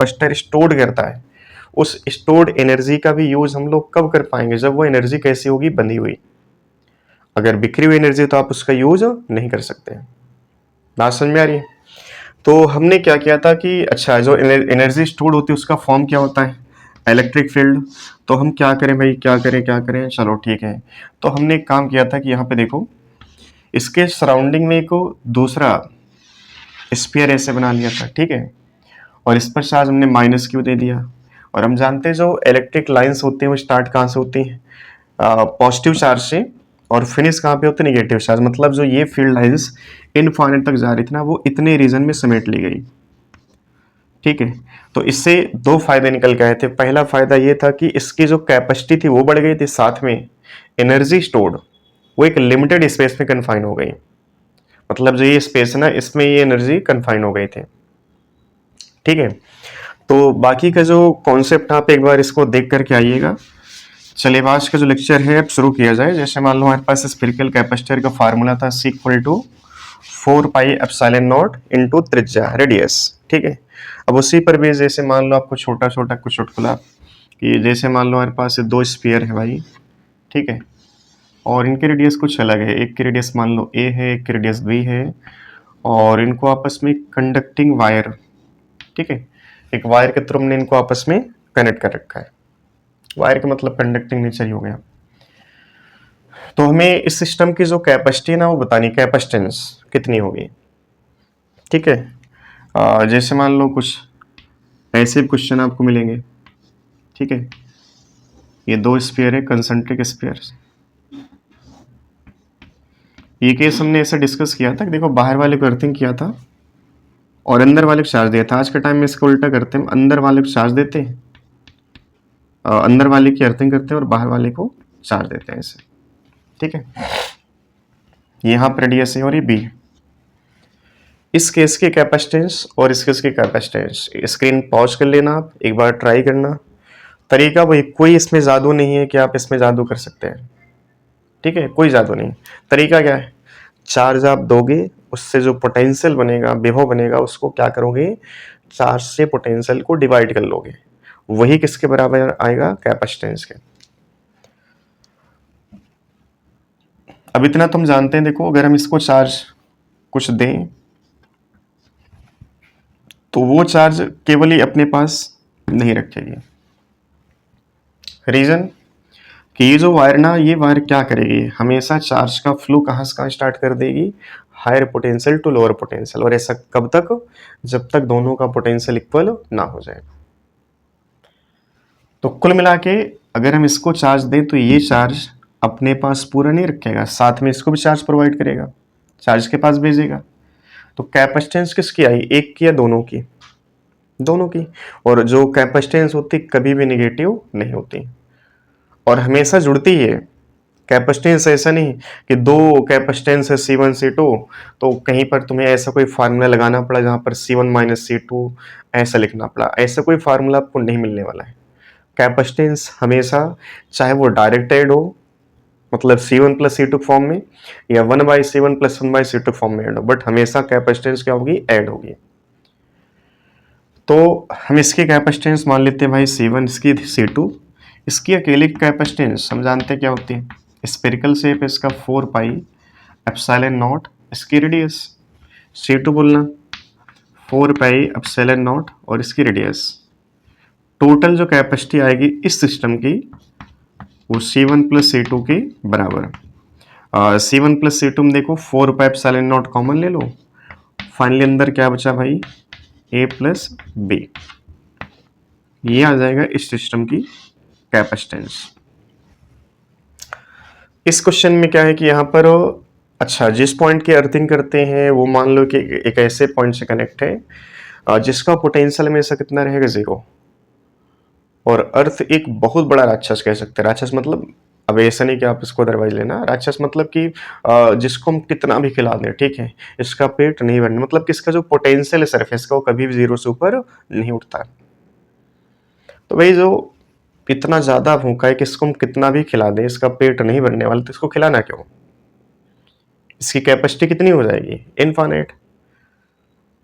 Capacitor stored करता है, उस स्टोर्ड एनर्जी का भी यूज हम लोग कब कर पाएंगे, जब वो एनर्जी कैसी होगी, बंधी हुई। अगर बिखरी हुई एनर्जी तो आप उसका यूज नहीं कर सकते। बात समझ में आ रही है? तो हमने क्या किया था कि अच्छा, जो एनर्जी स्टोर्ड होती है उसका फॉर्म क्या होता है, इलेक्ट्रिक फील्ड। तो हम क्या करें भाई, क्या करें क्या करें, चलो ठीक है। तो हमने एक काम किया था कि यहाँ पे देखो, इसके सराउंडिंग में एक दूसरा स्फीयर ऐसे बना लिया था, ठीक है। और इस पर चार्ज हमने माइनस क्यू दे दिया। और हम जानते हैं जो इलेक्ट्रिक लाइंस होती हैं वो स्टार्ट कहाँ से होती हैं, पॉजिटिव चार्ज से, और फिनिश कहाँ पे होते हैं, नेगेटिव चार्ज। मतलब जो ये फील्ड लाइंस इनफाइनाइट तक जा रही थी ना, वो इतने रीजन में समेट ली गई, ठीक है। तो इससे दो फायदे निकल के आए थे। पहला फायदा ये था कि इसकी जो कैपेसिटी थी वो बढ़ गई थी, साथ में एनर्जी स्टोर्ड वो एक लिमिटेड स्पेस में कन्फाइन हो गई। मतलब जो ये स्पेस है ना, इसमें ये एनर्जी कन्फाइन हो गई थी, ठीक है। तो बाकी का जो कॉन्सेप्ट आप एक बार इसको देख करके आइएगा। चलिए आज का जो लेक्चर है अब शुरू किया जाए। जैसे मान लो हमारे पास स्फेरिकल कैपेसिटर का फार्मूला था C इक्वल टू 4πε0 इंटू त्रिज्या रेडियस, ठीक है। अब उसी पर भी जैसे मान लो आपको छोटा छोटा कुछ चुटकुला कि जैसे मान लो हमारे पास दो स्फीयर है भाई, ठीक है, और इनके रेडियस कुछ अलग है। एक की रेडियस मान लो A है, एक की रेडियस B है, और इनको आपस में कंडक्टिंग वायर, ठीक है, एक वायर के थ्रू हमने इनको आपस में कनेक्ट कर रखा है। वायर का मतलब कंडक्टिंग नेचर ही हो गया। तो हमें इस सिस्टम की जो कैपेसिटी है ना वो बतानी, कैपेसिटेंस कितनी होगी, ठीक है। जैसे मान लो कुछ ऐसे क्वेश्चन आपको मिलेंगे, ठीक है। ये दो स्फीयर है, कंसेंट्रिक स्फीयर। ये केस हमने ऐसे डिस्कस किया था कि देखो बाहर वाले को अर्थिंग किया था और अंदर वाले को चार्ज दिया था। आज के टाइम में इसको उल्टा करते हैं, अंदर वाले को चार्ज देते हैं, अंदर वाले की अर्थिंग करते हैं और बाहर वाले को चार्ज देते हैं ऐसे, ठीक है। यहाँ पर रेडियस है और ये बी। इस केस की कैपेसिटेंस और इस केस की कैपेसिटेंस, स्क्रीन पॉज कर लेना, आप एक बार ट्राई करना। तरीका वही, कोई इसमें जादू नहीं है कि आप इसमें जादू कर सकते हैं, ठीक है, कोई जादू नहीं। तरीका क्या है, चार्ज आप दोगे, उससे जो पोटेंशियल बनेगा, विभव बनेगा, उसको क्या करोगे, चार्ज से पोटेंशियल को डिवाइड कर लोगे, वही किसके बराबर आएगा, कैपेसिटेंस के। अब इतना तुम जानते हैं, देखो अगर हम इसको चार्ज कुछ दें तो वो चार्ज केवल ही अपने पास नहीं रखेगी। रीजन कि ये जो वायर ना, ये वायर क्या करेगी, हमेशा चार्ज का फ्लो कहाँ से कहाँ स्टार्ट कर देगी, higher potential to lower potential. और ऐसा कब तक, जब तक दोनों का पोटेंशियल इक्वल ना हो जाए। तो कुल मिला के अगर हम इसको चार्ज दें तो ये चार्ज अपने पास पूरा नहीं रखेगा, साथ में इसको भी चार्ज प्रोवाइड करेगा, चार्ज के पास भेजेगा। तो कैपेसिटेंस किसकी आई, एक की या दोनों की, दोनों की। और जो कैपेसिटेंस होती कभी भी नेगेटिव नहीं होती और हमेशा जुड़ती है। कैपेसिटेंस ऐसा नहीं कि दो कैपेसिटेंस है C1 C2 तो कहीं पर तुम्हें ऐसा कोई फार्मूला लगाना पड़ा जहां पर C1 माइनस C2 ऐसा लिखना पड़ा, ऐसा कोई फार्मूला आपको नहीं मिलने वाला है। कैपेसिटेंस हमेशा, चाहे वो डायरेक्ट ऐड हो, मतलब C1 प्लस C2 फॉर्म में, या 1/C1 प्लस 1/C2 फॉर्म में ऐड हो, बट हमेशा कैपेसिटेंस क्या होगी, ऐड होगी। तो हम इसकी कैपेसिटेंस मान लेते हैं भाई C1, इसकी C2। इसकी अकेले कैपेसिटेंस हम जानते हैं क्या होती है, स्फेरिकल शेप है इसका 4πε0, इसकी रेडियस, C2 बोलना 4πε0 और इसकी रेडियस। टोटल जो कैपेसिटी आएगी इस सिस्टम की वो C1 प्लस C2 के बराबर। C1 प्लस C2 में देखो 4πε0 कॉमन ले लो, फाइनली अंदर क्या बचा भाई, A प्लस B। ये आ जाएगा इस सिस्टम की कैपेसिटेंस। इस क्वेश्चन में क्या है कि यहाँ पर अच्छा, जिस पॉइंट की अर्थिंग करते हैं वो मान लो कि एक ऐसे पॉइंट से कनेक्ट है जिसका पोटेंशियल हमेशा कितना रहेगा, 0। और अर्थ एक बहुत बड़ा राक्षस कह सकते हैं। राक्षस मतलब अब ऐसा नहीं कि आप इसको अदरवाइज लेना, राक्षस मतलब कि जिसको हम कितना भी खिला दें, ठीक है, इसका पेट नहीं भरना, मतलब कि इसका जो पोटेंशियल है सरफेस का वो कभी भी 0 से ऊपर नहीं उठता। तो भाई जो इतना ज्यादा भूखा है कि इसको हम कितना भी खिला दें इसका पेट नहीं भरने वाला, तो इसको खिलाना क्यों। इसकी कैपेसिटी कितनी हो जाएगी, इनफाइनाइट।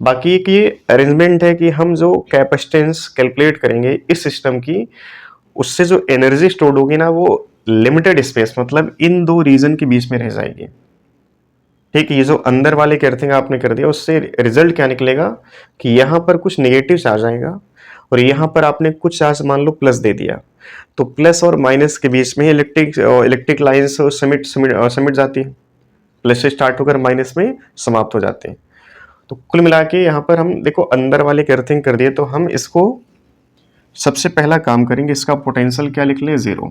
बाकी एक ये अरेंजमेंट है कि हम जो कैपेसिटेंस कैलकुलेट करेंगे इस सिस्टम की, उससे जो एनर्जी स्टोर्ड होगी ना वो लिमिटेड स्पेस, मतलब इन दो रीजन के बीच में रह जाएगी। ठीक है, ये जो अंदर वाले अर्थिंग आपने कर दिया उससे रिजल्ट क्या निकलेगा कि यहाँ पर कुछ नेगेटिव चार्ज आएगा और यहाँ पर आपने कुछ चार्ज मान लो प्लस दे दिया, तो प्लस और माइनस के बीच में इलेक्ट्रिक लाइंस समिट जाती है, प्लस से स्टार्ट होकर माइनस में समाप्त हो जाते हैं। तो कुल मिला के यहाँ पर हम देखो अंदर वाले अर्थिंग कर दिए, तो हम इसको सबसे पहला काम करेंगे, इसका पोटेंशियल क्या लिख लें, 0।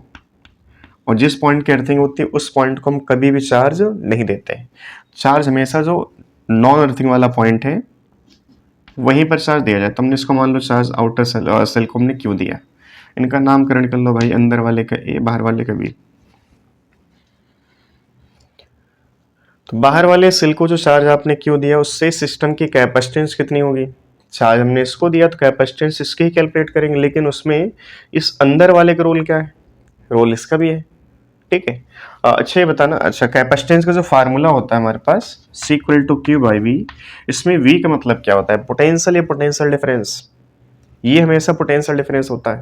और जिस पॉइंट की अर्थिंग होती है उस पॉइंट को हम कभी भी चार्ज नहीं देते हैं। चार्ज हमेशा जो नॉन अर्थिंग वाला पॉइंट है वहीं पर चार्ज दिया जाए। तो हमने इसको मान लो चार्ज आउटर सेल को हमने क्यों दिया, इनका नामकरण कर लो भाई, अंदर वाले का ए, बाहर वाले का बी। तो बाहर वाले सेल को जो चार्ज आपने क्यों दिया उससे सिस्टम की कैपेसिटेंस कितनी होगी, चार्ज हमने इसको दिया तो कैपेसिटेंस इसकी ही कैलकुलेट करेंगे, लेकिन उसमें इस अंदर वाले का रोल क्या है, रोल इसका भी है। ठीक है, अच्छा ये बताना, अच्छा कैपेसिटेंस का जो फार्मूला होता है हमारे पास C equal to Q by V, इसमें V का मतलब क्या होता है, पोटेंशियल या पोटेंशियल डिफरेंस। ये हमेशा पोटेंशियल डिफरेंस होता है,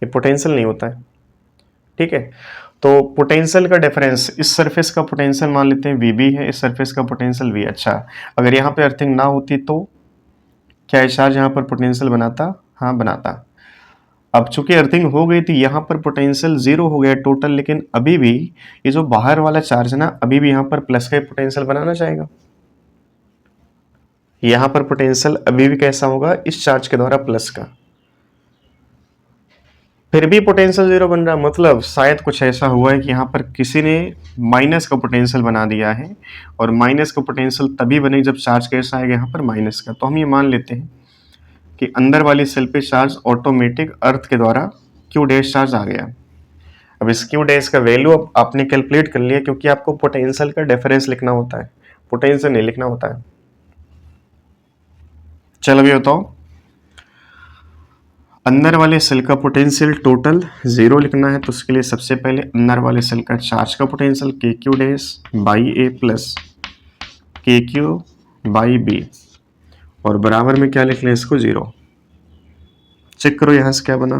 ये पोटेंशियल नहीं होता है। ठीक है, तो पोटेंशियल का डिफरेंस, इस सरफेस का पोटेंशियल मान लेते हैं VB है, इस सरफेस का पोटेंशियल V। अच्छा, अगर यहाँ पे अर्थिंग ना होती तो क्या चार्ज यहाँ पर पोटेंशियल बनाता, हाँ बनाता। अब चूंकि अर्थिंग हो गई थी यहाँ पर पोटेंशियल 0 हो गया टोटल, लेकिन अभी भी ये जो बाहर वाला चार्ज है ना अभी भी यहाँ पर प्लस का पोटेंशियल बनाना चाहेगा। यहाँ पर पोटेंशियल अभी भी कैसा होगा, इस चार्ज के द्वारा प्लस का, फिर भी पोटेंशियल 0 बन रहा, मतलब शायद कुछ ऐसा हुआ है कि यहाँ पर किसी ने माइनस का पोटेंशियल बना दिया है, और माइनस का पोटेंशियल तभी बने जब चार्ज कैसा आएगा यहाँ पर माइनस का। तो हम ये मान लेते हैं कि अंदर वाली सेल पे चार्ज ऑटोमेटिक अर्थ के द्वारा क्यू डैश चार्ज आ गया। अब इस क्यू डैश का वैल्यू अब आपने कैलकुलेट कर लिया, क्योंकि आपको पोटेंशियल का डिफरेंस लिखना होता है, पोटेंशियल नहीं लिखना होता है। चलो अभी बताओ, अंदर वाले सेल का पोटेंशियल टोटल 0 लिखना है, तो उसके लिए सबसे पहले अंदर वाले सेल का चार्ज का पोटेंशियल के Q dash by A plus के क्यू बाई बी, और बराबर में क्या लिख लें इसको 0। चेक करो यहाँ से क्या बना,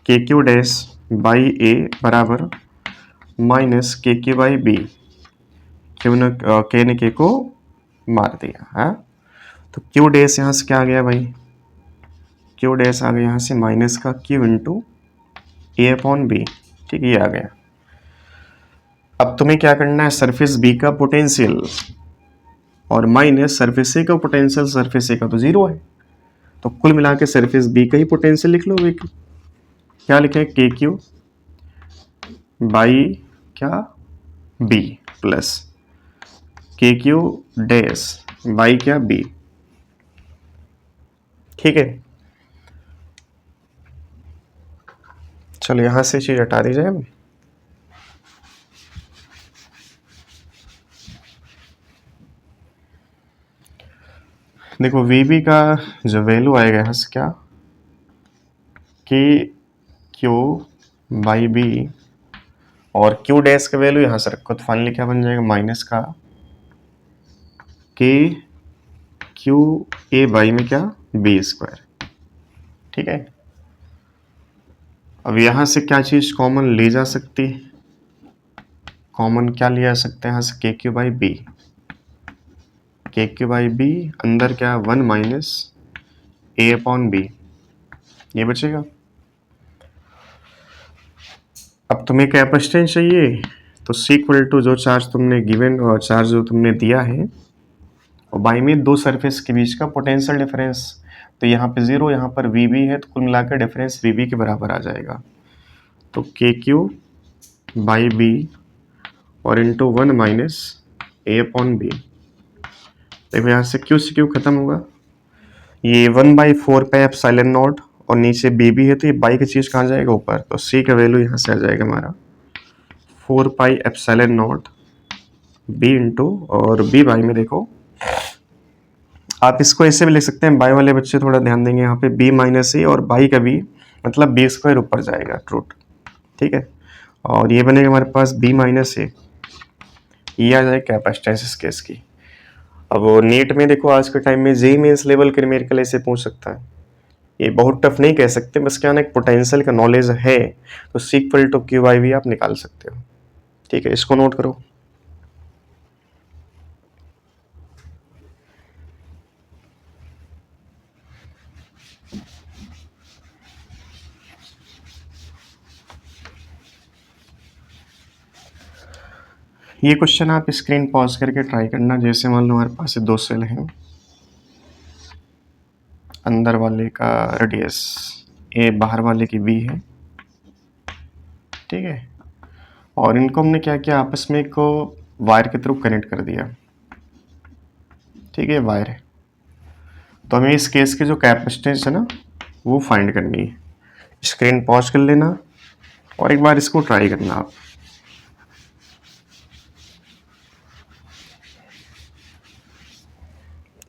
के क्यू डैश बाई ए बराबर माइनस के क्यू बाई बी, क्यू ने के ने के को मार दिया है, तो क्यू डैश यहाँ से क्या आ गया भाई, क्यू डैश आ गया यहाँ से माइनस का क्यू इंटू ए अपॉन बी। ठीक है, ये आ गया। अब तुम्हें क्या करना है, सरफेस बी का पोटेंशियल और माइनस सरफेस ए का पोटेंशियल, सरफेस ए का तो 0 है, तो कुल मिला के सरफेस बी का ही पोटेंशियल लिख लो। क्या लिखे, के क्यू बाई क्या बी प्लस के क्यू डैश बाई क्या बी। ठीक है, चलो यहां से चीज हटा दी जाए। देखो VB का जो वैल्यू आएगा यहाँ से क्या, के क्यू बाई बी, और क्यू डैश का वैल्यू यहाँ से रखो, तो फाइनली क्या बन जाएगा, माइनस का के क्यू ए बाई में क्या बी स्क्वायर। ठीक है, अब यहाँ से क्या चीज कॉमन ली जा सकती है, कॉमन क्या लिया जा सकता है यहाँ से, के क्यू बाई बी, के क्यू बाई बी, अंदर क्या 1 माइनस ए अपॉन बी, ये बचेगा। अब तुम्हें कैपेसिटेंस चाहिए, तो C इक्वल टू जो चार्ज तुमने गिवन और चार्ज जो तुमने दिया है, और बाई में दो सरफेस के बीच का पोटेंशियल डिफरेंस, तो यहाँ पे 0, यहाँ पर VB है, तो कुल मिलाकर डिफरेंस VB के बराबर आ जाएगा। तो के क्यू बाई बी और इंटू 1 माइनस ए अपॉन बी। देखो यहाँ से क्यू खत्म होगा, ये 1/4 पे एप्सिलॉन नॉट, और नीचे बी भी है, तो ये बाई की चीज़ कहाँ जाएगा, ऊपर, तो C का वैल्यू यहाँ से आ जाएगा हमारा 4 पाई एप्सिलॉन नॉट बी इंटू, और बी बाई में देखो आप इसको ऐसे भी लिख सकते हैं, बाई वाले बच्चे थोड़ा ध्यान देंगे, यहाँ पे बी माइनस ए और बाई का बी मतलब बी स्क्वायर ऊपर जाएगा ट्रूट। ठीक है, और ये बनेगा हमारे पास बी माइनस ए, ये आ जाएगा कैपेसिटेंस इस केस की। अब वो नीट में देखो आज के टाइम में जेईई मेंस लेवल के न्यूमेरिकल ऐसे पूछ सकता है। ये बहुत टफ नहीं कह सकते, बस क्या ना एक पोटेंशियल का नॉलेज है तो सीक्वल टू क्यू वाई भी आप निकाल सकते हो। ठीक है, इसको नोट करो। ये क्वेश्चन आप स्क्रीन पॉज करके ट्राई करना। जैसे मान लो हमारे पास दो सेल हैं, अंदर वाले का रेडियस ए, बाहर वाले की बी है। ठीक है, और इनको हमने क्या किया, आपस में एक वायर के थ्रू कनेक्ट कर दिया। ठीक है, वायर है, तो हमें इस केस की जो कैपेसिटेंस है ना वो फाइंड करनी है। स्क्रीन पॉज कर लेना और एक बार इसको ट्राई करना आप।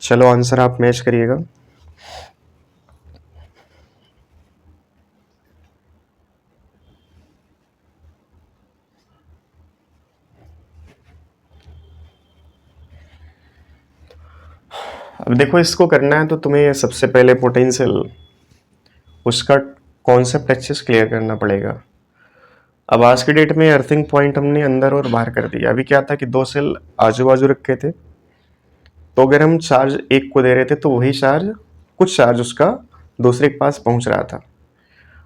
चलो आंसर आप मैच करिएगा। अब देखो इसको करना है तो तुम्हें सबसे पहले पोटेंशियल उसका कॉन्सेप्ट अच्छे से क्लियर करना पड़ेगा। अब आज के डेट में अर्थिंग पॉइंट हमने अंदर और बाहर कर दिया। अभी क्या था कि दो सेल आजू बाजू रखे थे, तो अगर हम चार्ज एक को दे रहे थे तो वही चार्ज, कुछ चार्ज उसका दूसरे के पास पहुंच रहा था,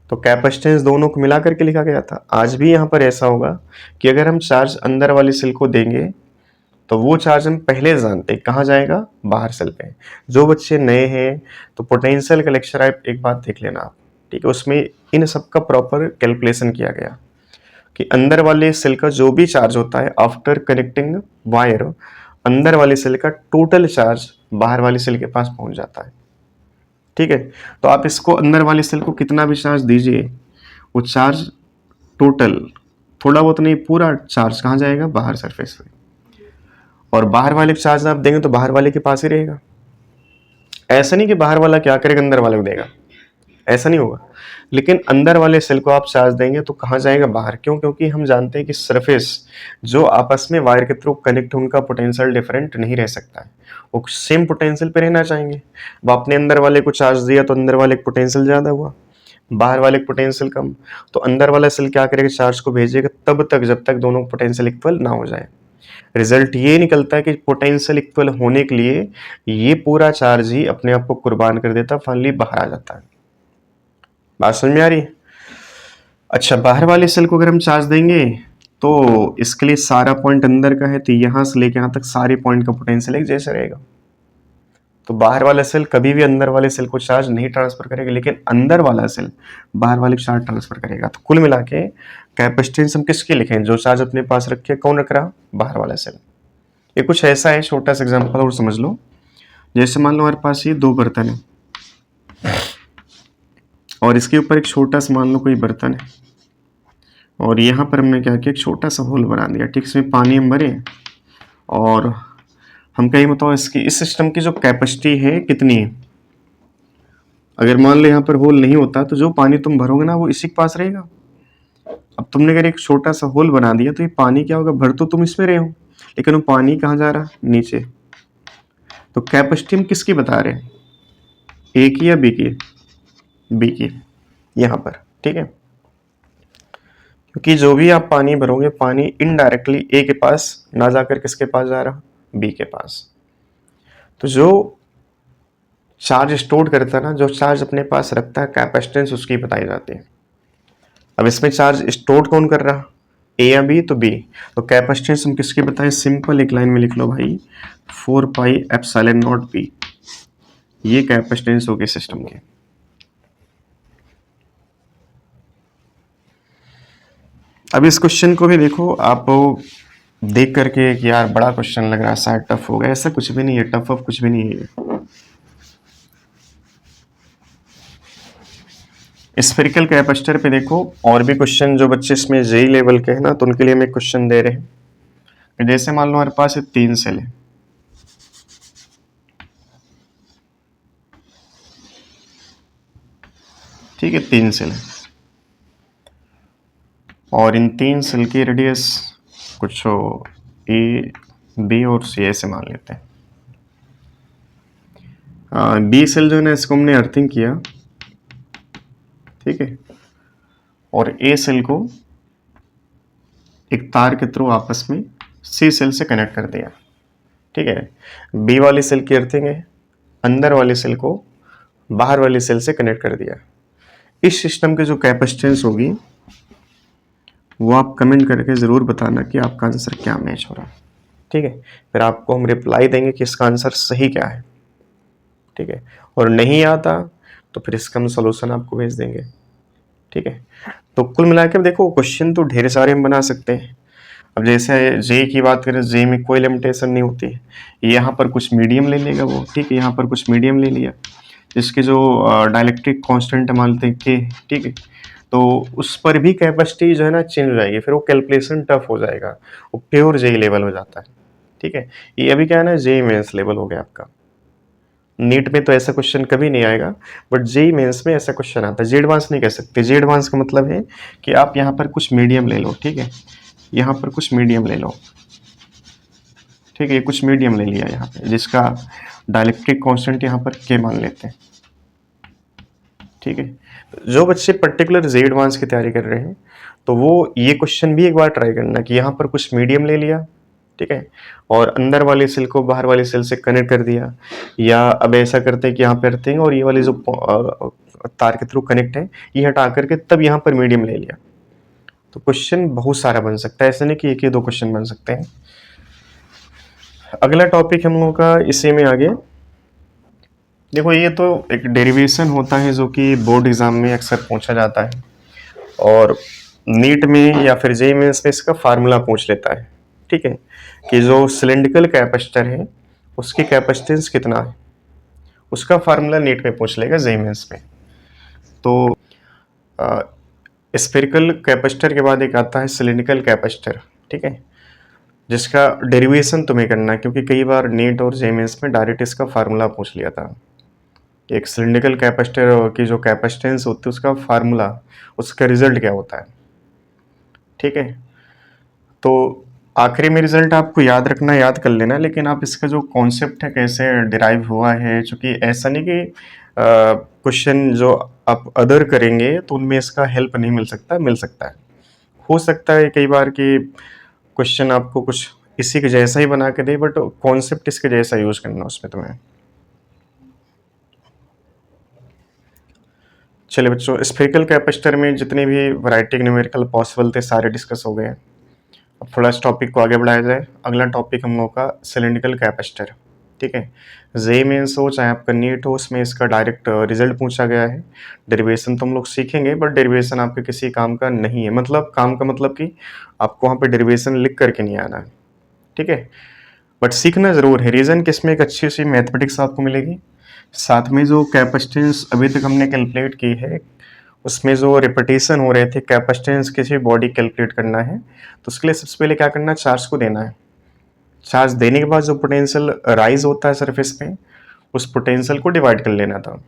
तो कैपेसिटेंस दोनों को मिला करके लिखा गया था। आज भी यहाँ पर ऐसा होगा कि अगर हम चार्ज अंदर वाली सेल को देंगे तो वो चार्ज हम पहले जानते हैं कहाँ जाएगा, बाहर सेल पे। जो बच्चे नए हैं तो पोटेंशियल का लेक्चर आप एक बात देख लेना आप। ठीक है, उसमें इन सब का प्रॉपर कैलकुलेशन किया गया कि अंदर वाले सेल का जो भी चार्ज होता है आफ्टर कनेक्टिंग वायर, अंदर वाली सेल का टोटल चार्ज बाहर वाली सेल के पास पहुंच जाता है। ठीक है, तो आप इसको अंदर वाली सेल को कितना भी चार्ज दीजिए, वो चार्ज टोटल, थोड़ा बहुत नहीं पूरा चार्ज कहाँ जाएगा, बाहर सरफेस पे। और बाहर वाले को चार्ज आप देंगे तो बाहर वाले के पास ही रहेगा। ऐसा नहीं कि बाहर वाला क्या करेगा अंदर वाले को देगा, ऐसा नहीं होगा। लेकिन अंदर वाले सेल को आप चार्ज देंगे तो कहाँ जाएगा, बाहर। क्यों? क्योंकि हम जानते हैं कि सरफेस जो आपस में वायर के थ्रू कनेक्ट, उनका पोटेंशियल डिफरेंट नहीं रह सकता है, वो सेम पोटेंशियल पे रहना चाहेंगे। अब आपने अंदर वाले को चार्ज दिया तो अंदर वाले का पोटेंशियल ज़्यादा हुआ, बाहर वाले का पोटेंशियल कम, तो अंदर वाला सेल क्या करेगा, चार्ज को भेजेगा तब तक जब तक दोनों पोटेंशियल इक्वल ना हो जाए। रिजल्ट ये निकलता है कि पोटेंशियल इक्वल होने के लिए ये पूरा चार्ज ही अपने आप को कुर्बान कर देता, फाइनली बाहर आ जाता है। बात समझ में आ रही है? अच्छा, बाहर वाले सेल को अगर हम चार्ज देंगे तो इसके लिए सारा पॉइंट अंदर का है, तो यहां से लेके यहां तक सारे पॉइंट का पोटेंशियल एक जैसा रहेगा। तो बाहर वाला सेल कभी भी अंदर वाले सेल को चार्ज नहीं ट्रांसफर करेगा, लेकिन अंदर वाला सेल बाहर वाले को चार्ज ट्रांसफर करेगा। तो कुल मिला के कैपेसिटेंस हम किसके लिखें, जो चार्ज अपने पास रखे, कौन रख रहा, बाहर वाला सेल। ये कुछ ऐसा है, छोटा सा एग्जांपल और समझ लो। जैसे मान लो हमारे पास ये दो बर्तन है और इसके ऊपर एक छोटा सा मान लो कोई बर्तन है, और यहाँ पर हमने क्या किया, एक छोटा सा होल बना दिया। ठीक, इसमें पानी हम भरे और हम कहीं बताओ इसकी, इस सिस्टम की जो कैपेसिटी है कितनी है। अगर मान लो यहाँ पर होल नहीं होता तो जो पानी तुम भरोगे ना वो इसी के पास रहेगा। अब तुमने अगर एक छोटा सा होल बना दिया तो ये पानी क्या होगा, भर तो तुम इसमें रहे हो, लेकिन वो पानी कहाँ जा रहा, नीचे। तो कैपेसिटी हम किसकी बता रहे हैं, ए की या बी की, बी की यहाँ पर। ठीक है, क्योंकि जो भी आप पानी भरोगे, पानी इनडायरेक्टली ए के पास ना जाकर किसके पास जा रहा, बी के पास। तो जो चार्ज स्टोर करता है ना, जो चार्ज अपने पास रखता है, कैपेसिटेंस उसकी बताई जाती है। अब इसमें चार्ज स्टोर कौन कर रहा, ए या बी, तो बी। तो कैपेसिटेंस हम किसकी बताएं, सिंपल एक लाइन में लिख लो भाई, 4 पाई एप्सिलॉन नॉट बी। ये कैपेसिटेंस होगी सिस्टम की। अब इस क्वेश्चन को भी देखो आप, देख करके कि यार बड़ा क्वेश्चन लग रहा है, शायद टफ होगा। ऐसा कुछ भी नहीं है, टफ ऑफ कुछ भी नहीं है। स्फेरिकल कैपेसिटर पे देखो और भी क्वेश्चन जो बच्चे इसमें जेई लेवल के हैं ना, तो उनके लिए हमें क्वेश्चन दे रहे हैं। जैसे मान लो हमारे पास 3 सेल है, ठीक है, 3 सेल है और इन 3 सेल की रेडियस कुछ हो, ए, बी और सी ऐसे मान लेते हैं। बी सेल जो है ना इसको हमने अर्थिंग किया, ठीक है, और ए सेल को एक तार के थ्रू आपस में सी सेल से कनेक्ट कर दिया, ठीक है। बी वाली सेल की अर्थिंग है, अंदर वाली सेल को बाहर वाली सेल से कनेक्ट कर दिया। इस सिस्टम की जो कैपेसिटेंस होगी वो आप कमेंट करके ज़रूर बताना कि आपका आंसर क्या मैच हो रहा है, ठीक है। फिर आपको हम रिप्लाई देंगे कि इसका आंसर सही क्या है, ठीक है। और नहीं आता तो फिर इसका हम सोल्यूशन आपको भेज देंगे, ठीक है। तो कुल मिलाकर देखो क्वेश्चन तो ढेर सारे हम बना सकते हैं। अब जैसे जे की बात करें, जे में कोई लिमिटेशन नहीं होती है, यहाँ पर कुछ मीडियम ले लेगा वो, ठीक है, यहाँ पर कुछ मीडियम ले लिया, इसके जो डाइलेक्ट्रिक कांस्टेंट मानते हैं के, ठीक है, तो उस पर भी कैपेसिटी जो है ना चेंज हो जाएगी, फिर वो कैलकुलेशन टफ हो जाएगा, वो प्योर जे लेवल हो जाता है, ठीक है। ये अभी क्या है ना, जे मेंस लेवल हो गया आपका। नीट में तो ऐसा क्वेश्चन कभी नहीं आएगा, बट जेई मेंस में ऐसा क्वेश्चन आता है। जे एडवांस नहीं कह सकते, जे एडवांस का मतलब है कि आप यहाँ पर कुछ मीडियम ले लो, ठीक है, यहाँ पर कुछ मीडियम ले लो, ठीक है, ये कुछ मीडियम ले लिया यहाँ पे, जिसका डाइलेक्ट्रिक कांस्टेंट यहाँ पर के मान लेते हैं, ठीक है। जो बच्चे पर्टिकुलर जे एडवांस की तैयारी कर रहे हैं तो वो ये क्वेश्चन भी एक बार ट्राई करना कि यहाँ पर कुछ मीडियम ले लिया, ठीक है, और अंदर वाली सेल को बाहर वाली सेल से कनेक्ट कर दिया, या अब ऐसा करते हैं कि यहाँ पे रखते हैं और ये वाली जो तार के थ्रू कनेक्ट है ये हटा करके तब यहाँ पर मीडियम ले लिया। तो क्वेश्चन बहुत सारा बन सकता है, ऐसा नहीं कि एक ही दो क्वेश्चन बन सकते हैं। अगला टॉपिक हम लोगों का इसी में आगे देखो, ये तो एक डेरिवेशन होता है जो कि बोर्ड एग्जाम में अक्सर पूछा जाता है, और नीट में या फिर जेईई मेंस में इसका फार्मूला पूछ लेता है, ठीक है, कि जो सिलिंड्रिकल कैपेसिटर है उसकी कैपेसिटेंस कितना है, उसका फार्मूला नीट में पूछ लेगा जेईई मेंस में। तो स्फेरिकल कैपेसिटर के बाद एक आता है सिलिंड्रिकल कैपेसिटर, ठीक है, जिसका डेरिवेशन तुम्हें करना है, क्योंकि कई बार नीट और जेईई मेंस में डायरेक्ट इसका फार्मूला पूछ लिया था। एक सिलिंड्रिकल कैपेसिटर की जो कैपेसिटेंस होती है उसका फार्मूला, उसका रिजल्ट क्या होता है, ठीक है। तो आखिरी में रिजल्ट आपको याद रखना, याद कर लेना, लेकिन आप इसका जो कॉन्सेप्ट है कैसे डिराइव हुआ है, चूंकि ऐसा नहीं कि क्वेश्चन जो आप अदर करेंगे तो उनमें इसका हेल्प नहीं मिल सकता, मिल सकता है। हो सकता है कई बार कि क्वेश्चन आपको कुछ इसी के जैसा ही बना के दे, बट कॉन्सेप्ट इसके जैसा यूज करना उसमें तुम्हें। चलिए बच्चों, स्फेरिकल कैपेसिटर में जितने भी वैरायटी न्यूमेरिकल पॉसिबल थे सारे डिस्कस हो गए। अब थोड़ा इस टॉपिक को आगे बढ़ाया जाए। अगला टॉपिक हम लोग का सिलिंड्रिकल कैपेसिटर, ठीक है। जेईई मेंस हो चाहे आपका नीट हो, उसमें इसका डायरेक्ट रिजल्ट पूछा गया है। डेरिवेशन तो हम लोग सीखेंगे, बट डेरिवेशन आपके किसी काम का नहीं है, मतलब काम का मतलब कि आपको वहाँ पे डेरिवेशन लिख करके नहीं आना है, ठीक है, बट सीखना जरूर है। रीजन कि इसमें एक अच्छी सी मैथमेटिक्स आपको मिलेगी, साथ में जो कैपेसिटेंस अभी तक हमने कैलकुलेट की है उसमें जो रिपीटेशन हो रहे थे, कैपेसिटेंस किसी बॉडी कैलकुलेट करना है तो उसके लिए सबसे पहले क्या करना है, चार्ज को देना है। चार्ज देने के बाद जो पोटेंशियल राइज होता है सरफेस पे, उस पोटेंशियल को डिवाइड कर लेना था।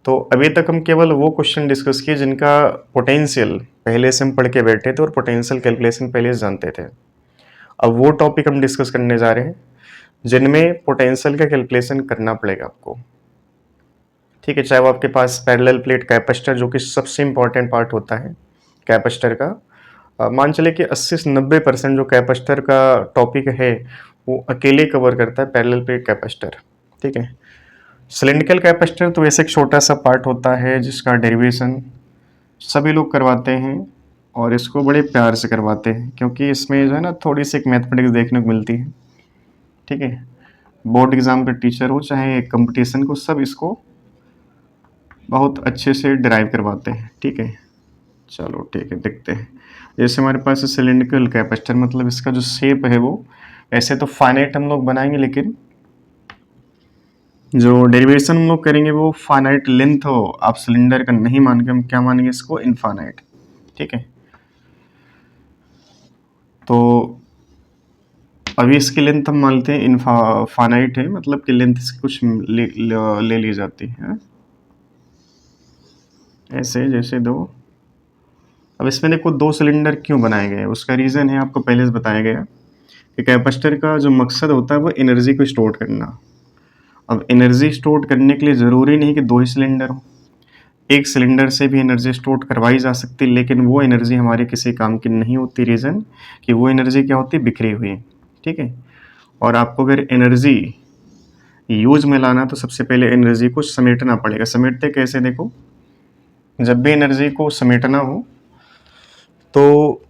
तो अभी तक हम केवल वो क्वेश्चन डिस्कस किए जिनका पोटेंशियल पहले से हम पढ़ के बैठे थे और पोटेंशियल कैलकुलेशन पहले से जानते थे। अब वो टॉपिक हम डिस्कस करने जा रहे हैं जिनमें पोटेंशियल का कैलकुलेशन करना पड़ेगा आपको, ठीक है। चाहे वो आपके पास पैरेलल प्लेट कैपेसिटर, जो कि सबसे इंपॉर्टेंट पार्ट होता है कैपेसिटर का, मान चले कि 80 से 90% जो कैपेसिटर का टॉपिक है वो अकेले कवर करता है पैरेलल प्लेट कैपेसिटर, ठीक है। सिलिंड्रिकल कैपेसिटर तो वैसे एक छोटा सा पार्ट होता है जिसका डेरिवेशन सभी लोग करवाते हैं और इसको बड़े प्यार से करवाते हैं, क्योंकि इसमें जो है ना थोड़ी सी एक मैथमेटिक्स देखने को मिलती है, ठीक है। बोर्ड एग्जाम के टीचर हो चाहे कंपटीशन को, सब इसको बहुत अच्छे से ड्राइव करवाते हैं, ठीक है। चलो ठीक है, देखते हैं। जैसे हमारे पास सिलिंड्रिकल कैपेसिटर, मतलब इसका जो शेप है वो ऐसे तो फाइनाइट हम लोग बनाएंगे, लेकिन जो डेरिवेशन हम लोग करेंगे वो फाइनाइट लेंथ हो, आप सिलेंडर का नहीं मान के हम क्या मानेंगे इसको, इनफाइनाइट, ठीक है। तो अभी इसकी लेंथ हम मानते हैं इनफाइनाइट है, मतलब कि लेंथ इसकी कुछ ले ली जाती है ऐसे, जैसे दो। अब इसमें देखो दो सिलेंडर क्यों बनाए गए, उसका रीज़न है आपको पहले से बताया गया कि कैपेसिटर का जो मकसद होता है वो एनर्जी को स्टोर करना, अब एनर्जी स्टोर करने के लिए ज़रूरी नहीं कि 2 ही सिलेंडर हो, एक सिलेंडर से भी एनर्जी स्टोर करवाई जा सकती है, लेकिन वो एनर्जी हमारे किसी काम की नहीं होती। रीज़न कि वो एनर्जी क्या होती है, बिखरी हुई, ठीक है। और आपको अगर एनर्जी यूज में लाना तो सबसे पहले एनर्जी को समेटना पड़ेगा। समेटते कैसे, देखो, जब भी एनर्जी को समेटना हो तो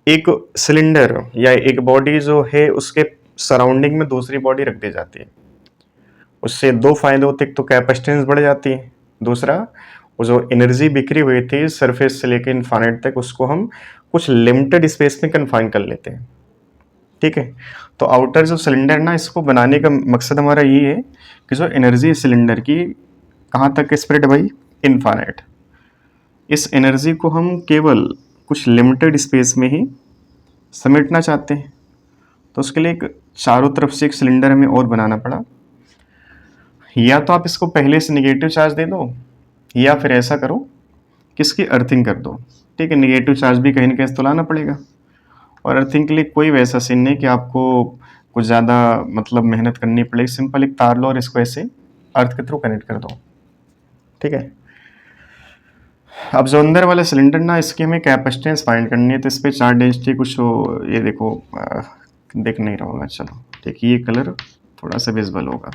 एक सिलेंडर या एक बॉडी जो है उसके सराउंडिंग में दूसरी बॉडी रख दी जाती है। उससे दो फायदे होते हैं, एक तो कैपेसिटेंस बढ़ जाती है, दूसरा वो जो एनर्जी बिखरी हुई थी सरफेस से लेकर इनफाइनाइट तक उसको हम कुछ लिमिटेड स्पेस में कन्फाइन कर लेते हैं, ठीक है। तो आउटर जो सिलेंडर ना, इसको बनाने का मकसद हमारा ये है कि जो एनर्जी सिलेंडर की कहाँ तक स्प्रेड भाई, इनफाइनाइट। इस एनर्जी को हम केवल कुछ लिमिटेड स्पेस में ही समेटना चाहते हैं, तो उसके लिए एक चारों तरफ से एक सिलेंडर हमें और बनाना पड़ा। या तो आप इसको पहले से निगेटिव चार्ज दे दो, या फिर ऐसा करो कि इसकी अर्थिंग कर दो, ठीक है। निगेटिव चार्ज भी कहीं ना कहीं तो लाना पड़ेगा, और अर्थिंग के लिए कोई वैसा सीन नहीं कि आपको कुछ ज़्यादा मतलब मेहनत करनी पड़ेगी। सिंपल एक तार लो और इसको ऐसे अर्थ के थ्रू कनेक्ट कर दो, ठीक है। अब जो अंदर वाला सिलेंडर ना, इसकी हमें कैपेसिटेंस फाइंड करनी है, तो इस पर चार्ज डेंसिटी कुछ ये देखो, देख नहीं रहा होगा, चलो देखिए ये कलर थोड़ा सा विजिबल होगा,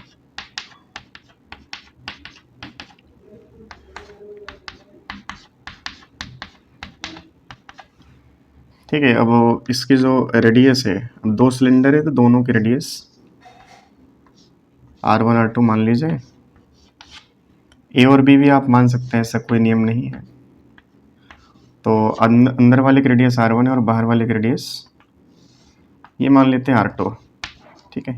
ठीक है। अब इसकी जो रेडियस है, अब 2 सिलेंडर है तो दोनों की रेडियस R1 R2 मान लीजिए। ए और बी भी आप मान सकते हैं, ऐसा कोई नियम नहीं है। तो अंदर वाले की रेडियस R1 है और बाहर वाले की रेडियस ये मान लेते हैं R2, ठीक है।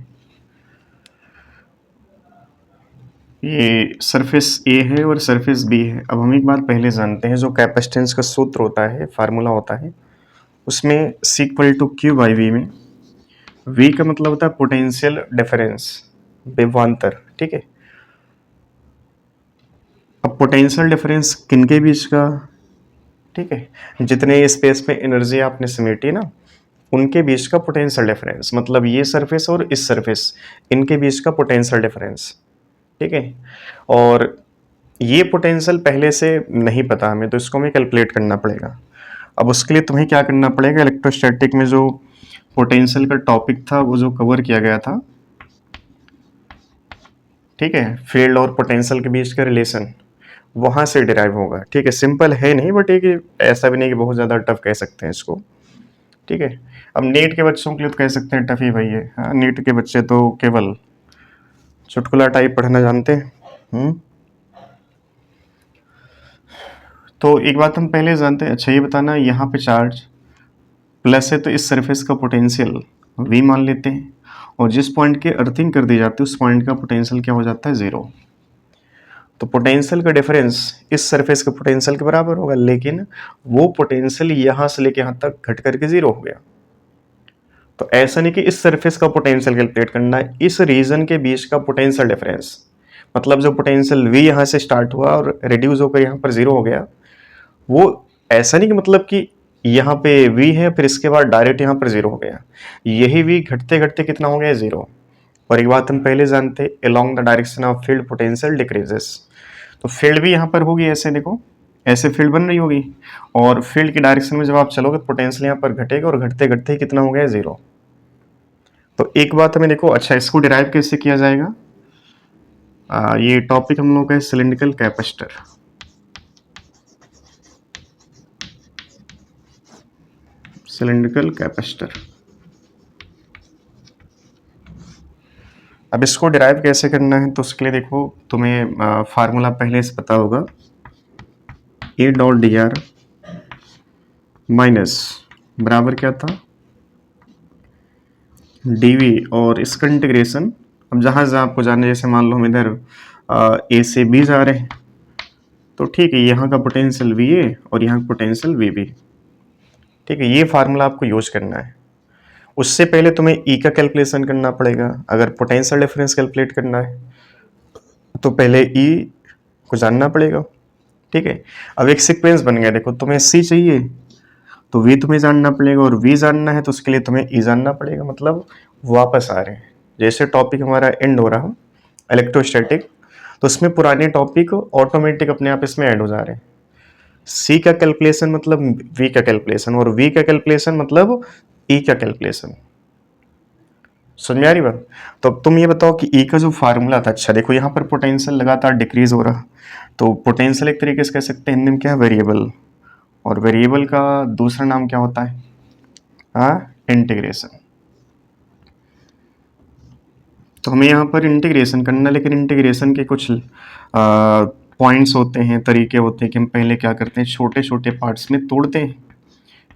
ये सरफेस ए है और सरफेस बी है। अब हम एक बात पहले जानते हैं, जो कैपेसिटेंस का सूत्र होता है, फार्मूला होता है, उसमें C equal to Q by V में V का मतलब होता है पोटेंशियल डिफरेंस, विभवांतर, ठीक है। अब पोटेंशियल डिफरेंस किनके बीच का, ठीक है, जितने स्पेस में एनर्जी आपने समेटी ना उनके बीच का पोटेंशियल डिफरेंस, मतलब ये सरफेस और इस सरफेस, इनके बीच का पोटेंशियल डिफरेंस, ठीक है। और ये पोटेंशियल पहले से नहीं पता हमें, तो इसको हमें कैलकुलेट करना पड़ेगा। अब उसके लिए तुम्हें क्या करना पड़ेगा, इलेक्ट्रोस्टैटिक में जो पोटेंशियल का टॉपिक था वो जो कवर किया गया था, ठीक है, फील्ड और पोटेंशियल के बीच का रिलेशन वहां से डिराइव होगा, ठीक है। सिंपल है नहीं, बट एक ऐसा भी नहीं कि बहुत ज़्यादा टफ कह सकते हैं इसको, ठीक है। अब नीट के बच्चों के लिए तो कह सकते हैं टफ ही भाई है, हाँ, नीट के बच्चे तो केवल चुटकुला टाइप पढ़ना जानते हैं। तो एक बात हम पहले जानते हैं, अच्छा ये बताना, यहाँ पे चार्ज प्लस है तो इस सरफेस का पोटेंशियल v मान लेते हैं, और जिस पॉइंट की अर्थिंग कर दी जाती है उस पॉइंट का पोटेंशियल क्या हो जाता है, 0। तो पोटेंशियल का डिफरेंस इस सरफेस के पोटेंशियल के बराबर होगा, लेकिन वो पोटेंशियल यहाँ से लेके यहाँ तक घट करके 0 हो गया। तो ऐसा नहीं कि इस सरफेस का पोटेंशियल कैलकुलेट करना है, इस रीजन के बीच का पोटेंशियल डिफरेंस, मतलब जो पोटेंशियल v यहाँ से स्टार्ट हुआ और रिड्यूस होकर यहाँ पर 0 हो गया, वो ऐसा नहीं कि मतलब कि यहाँ पे v है फिर इसके बाद डायरेक्ट यहाँ पर 0 हो गया, यही v घटते घटते कितना हो गया, 0। और एक बात हम पहले जानते, along the direction of field potential decreases, तो फील्ड भी यहाँ पर होगी, ऐसे देखो ऐसे फील्ड बन रही होगी, और फील्ड की डायरेक्शन में जब आप चलोगे तो पोटेंशियल यहाँ पर घटेगा और घटते घटते कितना हो गया, 0। तो एक बात हमें देखो, अच्छा इसको डिराइव कैसे किया जाएगा, ये टॉपिक हम लोग का है सिलिंड्रिकल कैपेसिटर। सिलिंड्रिकल कैपेसिटर, अब इसको डिराइव कैसे करना है, तो उसके लिए देखो तुम्हें फार्मूला पहले से पता होगा, ए डॉट डी आर माइनस बराबर क्या था, डीवी, और इसका इंटीग्रेशन, अब जहाँ जहाँ आपको जाने, जैसे मान लो हम इधर ए से बी जा रहे हैं, तो ठीक है, यहाँ का पोटेंशियल वी ए और यहाँ का पोटेंशियल वी बी, ठीक है। ये फार्मूला आपको यूज करना है। उससे पहले तुम्हें ई का कैलकुलेशन करना पड़ेगा, अगर पोटेंशियल डिफरेंस कैलकुलेट करना है तो पहले ई को जानना पड़ेगा, ठीक है। अब एक सीक्वेंस बन गया, देखो तुम्हें सी चाहिए तो वी तुम्हें जानना पड़ेगा, और वी जानना है तो उसके लिए तुम्हें ई जानना पड़ेगा, मतलब वापस आ रहे हैं, जैसे टॉपिक हमारा एंड हो रहा इलेक्ट्रोस्टैटिक, तो उसमें पुराने टॉपिक ऑटोमेटिक अपने आप इसमें ऐड हो जा रहे हैं। सी का कैलकुलेशन मतलब वी का कैलकुलेशन, और वी का कैलकुलेशन मतलब ई का कैलकुलेशन। समझ में आ रही बात? तो अब तुम ये बताओ कि ई का जो फार्मूला था, अच्छा देखो यहाँ पर पोटेंशियल लगातार डिक्रीज हो रहा, तो पोटेंशियल एक तरीके से कह सकते हैं हिंदी में क्या है, वेरिएबल, और वेरिएबल का दूसरा नाम क्या होता है, हाँ, इंटीग्रेशन। तो हमें यहाँ पर इंटीग्रेशन करना, लेकिन इंटीग्रेशन के कुछ पॉइंट्स होते हैं, तरीके होते हैं कि हम पहले क्या करते हैं, छोटे छोटे पार्ट्स में तोड़ते हैं,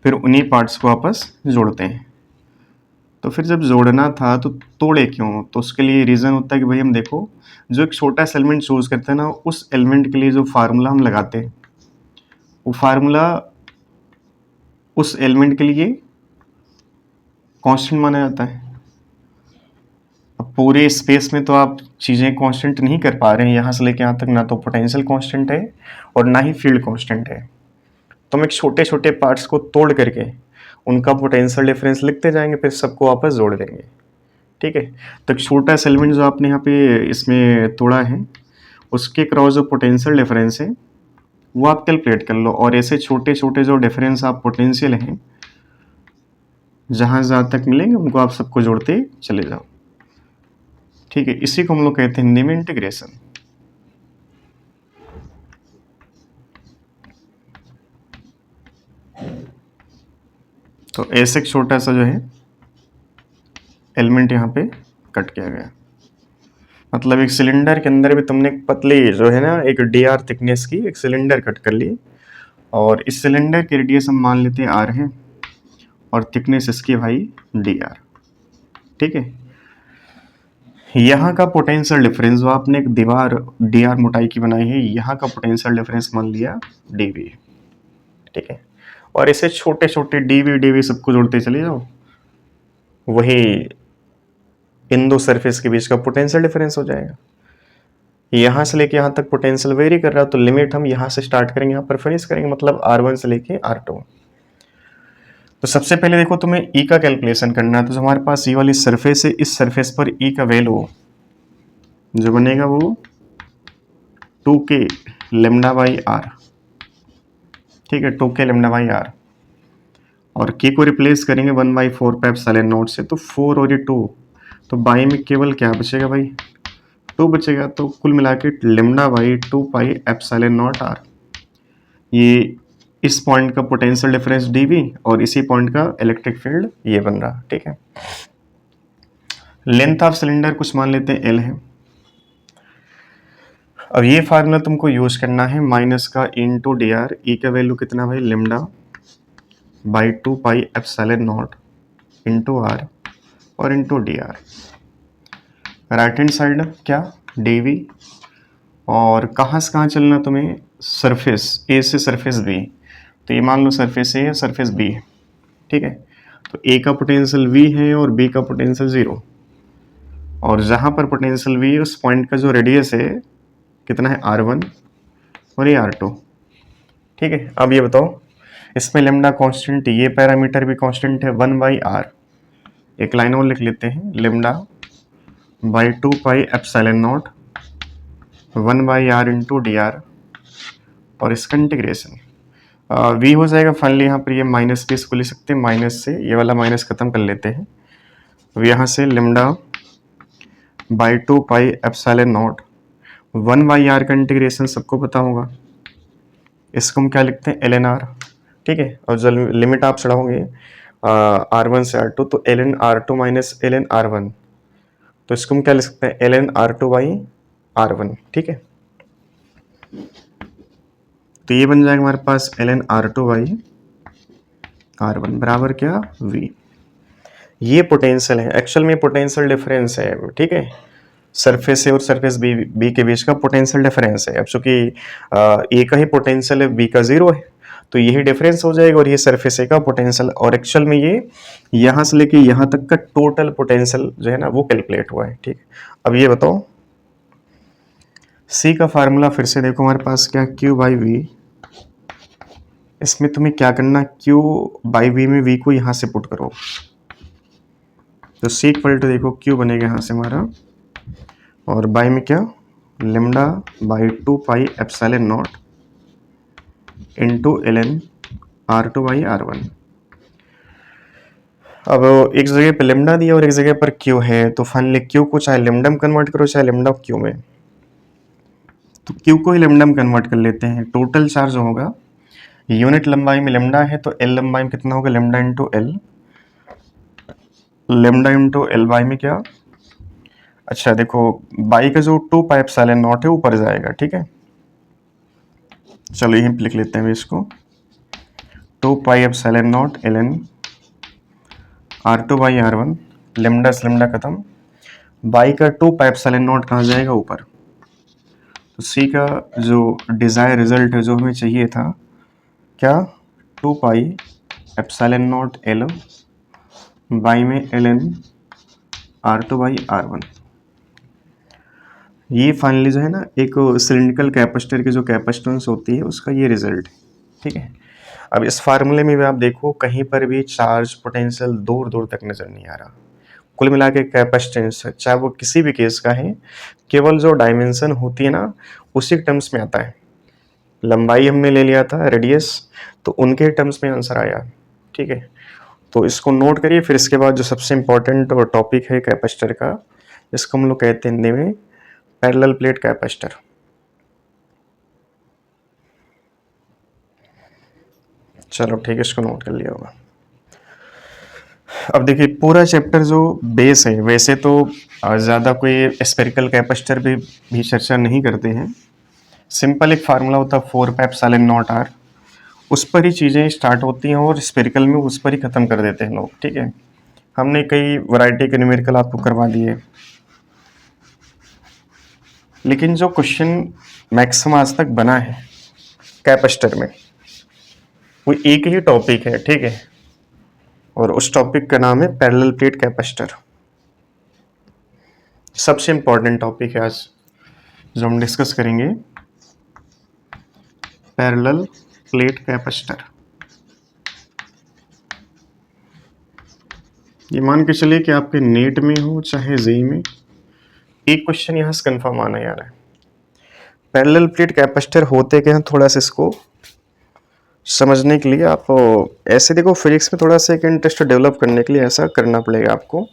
फिर उन्हीं पार्ट्स को आपस जोड़ते हैं। तो फिर जब जोड़ना था तो तोड़े क्यों, तो उसके लिए रीज़न होता है कि भाई हम देखो, जो एक छोटा सा एलिमेंट चूज करते हैं ना, उस एलिमेंट के लिए जो फार्मूला हम लगाते हैं, वो फार्मूला उस एलिमेंट के लिए कांस्टेंट माना जाता है। अब पूरे स्पेस में तो आप चीज़ें कांस्टेंट नहीं कर पा रहे हैं, यहाँ से लेके यहाँ तक ना तो पोटेंशियल कांस्टेंट है और ना ही फील्ड कांस्टेंट है। तो हम एक छोटे छोटे पार्ट्स को तोड़ करके उनका पोटेंशियल डिफरेंस लिखते जाएंगे, फिर सबको आपस जोड़ देंगे। ठीक है, तो एक छोटा सा एलिमेंट जो आपने यहाँ पे इसमें तोड़ा है, उसके क्रॉस जो पोटेंशियल डिफरेंस है वो आप कैलकुलेट कर लो, और ऐसे छोटे छोटे जो डिफरेंस आप पोटेंशियल हैं जहाँ तक मिलेंगे उनको आप सबको जोड़ते चले जाओ। ठीक है, इसी को हम लोग कहते हैं हिंदी में इंटीग्रेशन। तो ऐसे एक छोटा सा जो है एलिमेंट यहाँ पे कट किया गया, मतलब एक सिलेंडर के अंदर भी तुमने एक पतली जो है ना, एक डी थिकनेस की एक सिलेंडर कट कर ली, और इस सिलेंडर की रेडियस हम मान लेते हैं आर है, और थिकनेस इसकी भाई डी आर। ठीक है, यहाँ का पोटेंशियल डिफरेंस जो आपने एक दीवार डी आर मोटाई की बनाई है, यहाँ का पोटेंशियल डिफरेंस मान लिया डी वी। ठीक है, और इसे छोटे छोटे डी वी सबको जोड़ते चले जाओ, वही इन दो सरफेस के बीच का पोटेंशियल डिफरेंस हो जाएगा। यहाँ से लेके यहाँ तक पोटेंशियल वेरी कर रहा है, तो लिमिट हम यहाँ से स्टार्ट करेंगे, यहाँ पर फिनिश करेंगे, मतलब R1 से लेके R2। तो सबसे पहले देखो तुम्हें E का कैलकुलेशन करना है, तो हमारे पास ये वाली सरफेस है, इस सरफेस पर E का वैल्यू जो बनेगा वो 2k लेमडा बाई आर। ठीक है, 2k लेमडा बाई आर, और k को रिप्लेस करेंगे 1/4 पाई एप्सिलॉन नॉट से, तो 4 और ये 2, तो बाई में केवल क्या बचेगा भाई, 2 बचेगा, तो कुल मिला के lambda by 2 pi epsilon naught R. ये इस पॉइंट का पोटेंशियल डिफरेंस dV, और इसी पॉइंट का इलेक्ट्रिक फील्ड ये बन रहा। ठीक है, लेंथ ऑफ सिलेंडर कुछ मान लेते हैं L है। अब ये फार्मूला तुमको यूज करना है, माइनस का इंटू डी आर, ई का वैल्यू कितना भाई, lambda by 2 pi epsilon naught into R और into D R. Right hand side क्या, dV, और कहाँ से कहाँ चलना तुम्हें, सरफेस ए से सरफेस बी, तो ये मान लो सरफेस ए है, सरफेस बी है। ठीक है, तो ए का पोटेंशियल v है और b का पोटेंशियल 0, और जहाँ पर पोटेंशियल v है उस पॉइंट का जो रेडियस है कितना है, R1 और ये R2। ठीक है, अब ये बताओ, इसमें लेमडा कांस्टेंट, ये पैरामीटर भी कांस्टेंट है 1/r। एक लाइन और लिख लेते हैं, lambda by 2 pi epsilon not 1/r into D are, और इसका इंटीग्रेशन v हो जाएगा फाइनली। यहाँ पर ये माइनस भी इसको ले सकते हैं, माइनस से ये वाला माइनस खत्म कर लेते हैं, तो यहाँ से lambda by 2 pi epsilon not 1/r का इंटीग्रेशन सबको पता होगा, इसको हम क्या लिखते हैं, ln r। ठीक है, और जब लिमिट आप चढ़ाओगे R1 से R2, तो ln R2 minus ln R1, तो इसको हम क्या लिख सकते हैं, ln R2 बाई R1। ठीक है, तो ये बन जाएगा हमारे पास ln R2 बाई R1 बराबर क्या, V। ये पोटेंशियल है, एक्चुअल में पोटेंशियल डिफरेंस है। ठीक है, सरफेस ए और सरफेस बी के बीच का पोटेंशियल डिफरेंस है। अब चूंकि ए का ही पोटेंशियल है, बी का 0 है, तो यही डिफरेंस हो जाएगा, और ये सरफेस ए का पोटेंशियल, और एक्चुअल में ये यहाँ से लेके यहाँ तक का टोटल पोटेंशियल जो है ना वो कैलकुलेट हुआ है। ठीक, अब ये बताओ सी का फार्मूला फिर से देखो, हमारे पास क्या, Q बाई वी। इसमें तुम्हें क्या करना, Q बाई वी में V को यहाँ से पुट करो, तो सी इक्वल टू देखो Q बनेगा यहाँ से हमारा और बाई में क्या, lambda by 2 pi epsilon naught into ln R2 by R1। अब एक जगह पे लेमडा दिया और एक जगह पर क्यू है, तो फाइनली क्यू को चाहे लेमडा में कन्वर्ट करो चाहे लेमडा क्यू में, तो क्यू को ही लेमडा में कन्वर्ट कर लेते हैं। टोटल चार्ज होगा, यूनिट लंबाई में लेमडा है तो एल लंबाई में कितना होगा, lambda into L, lambda into L by में क्या, अच्छा देखो बाई का जो 2 पाई एप्सिलॉन नॉट है ऊपर जाएगा, ठीक है, चलो यहीं पे लिख लेते हैं इसको, 2 pi epsilon not ln R2 by R1, lambda से लेमडा खत्म, बाई का 2 पाई एप्सिलॉन नॉट कहाँ जाएगा, ऊपर। तो सी का जो डिजायर रिजल्ट है जो हमें चाहिए था क्या, 2 pi epsilon naught L by में ln R2 बाई R1। ये फाइनली जो है ना एक सिलिंड्रिकल कैपेसिटर की जो कैपेसिटेंस होती है उसका ये रिजल्ट है, ठीक है। अब इस फार्मूले में भी आप देखो कहीं पर भी चार्ज पोटेंशियल दूर दूर तक नजर नहीं आ रहा। कुल मिला के कैपेसिटेंस चाहे वो किसी भी केस का है, केवल जो डायमेंशन होती है ना उसी टर्म्स में आता है। लंबाई हमने ले लिया था रेडियस, तो उनके टर्म्स में आंसर आया, ठीक है। तो इसको नोट करिए। फिर इसके बाद जो सबसे इम्पोर्टेंट टॉपिक है कैपेसिटर का, इसको हम लोग कहते हैं हिंदी में पैरेलल प्लेट कैपेसिटर। चलो ठीक है, इसको नोट कर लिया होगा। अब देखिए पूरा चैप्टर जो बेस है, वैसे तो ज़्यादा कोई स्पेरिकल कैपेसिटर भी चर्चा नहीं करते हैं। सिंपल एक फार्मूला होता है 4 पाई एप्सिलॉन नॉट R, उस पर ही चीज़ें स्टार्ट होती हैं और स्पेरिकल में उस पर ही ख़त्म कर देते हैं लोग, ठीक है। हमने कई वैरायटी के न्यूमेरिकल आपको करवा दिए, लेकिन जो क्वेश्चन मैक्सिमम आज तक बना है कैपेसिटर में वो एक ही टॉपिक है, ठीक है, और उस टॉपिक का नाम है पैरेलल प्लेट कैपेसिटर। सबसे इंपॉर्टेंट टॉपिक है आज जो हम डिस्कस करेंगे, पैरेलल प्लेट कैपेसिटर। ये मान के चलिए कि आपके नेट में हो चाहे जेई में, एक क्वेश्चन यहाँ से कंफर्म आना यार है। पैरेलल प्लेट कैपेसिटर होते क्या हैं, थोड़ा सा इसको समझने के लिए आप ऐसे देखो, फिजिक्स में थोड़ा सा एक इंटरेस्ट डेवलप करने के लिए ऐसा करना पड़ेगा आपको।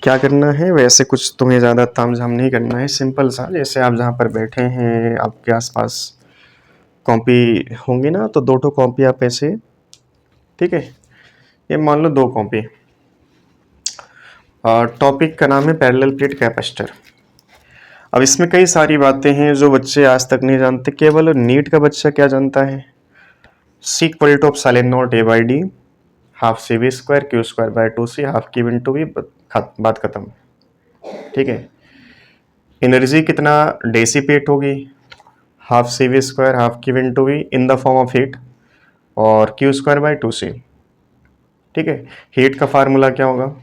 क्या करना है, वैसे कुछ तुम्हें ज़्यादा तामझाम नहीं करना है, सिंपल सा, जैसे आप जहाँ पर बैठे हैं आपके आसपास कॉपी होंगी ना, तो 2 कॉपी आप ऐसे, ठीक है, ये मान लो 2 कॉपी। टॉपिक का नाम है पैरेलल प्लेट कैपेसिटर। अब इसमें कई सारी बातें हैं जो बच्चे आज तक नहीं जानते, केवल नीट का बच्चा क्या जानता है, C equal to epsilon naught A by D half C V square Q square by 2 C half Q into V, बात खत्म, ठीक है। एनर्जी कितना डेसिपेट होगी, half C V square half Q into V in the form of heat, और Q square by 2 C, ठीक है। Heat का फार्मूला क्या होगा,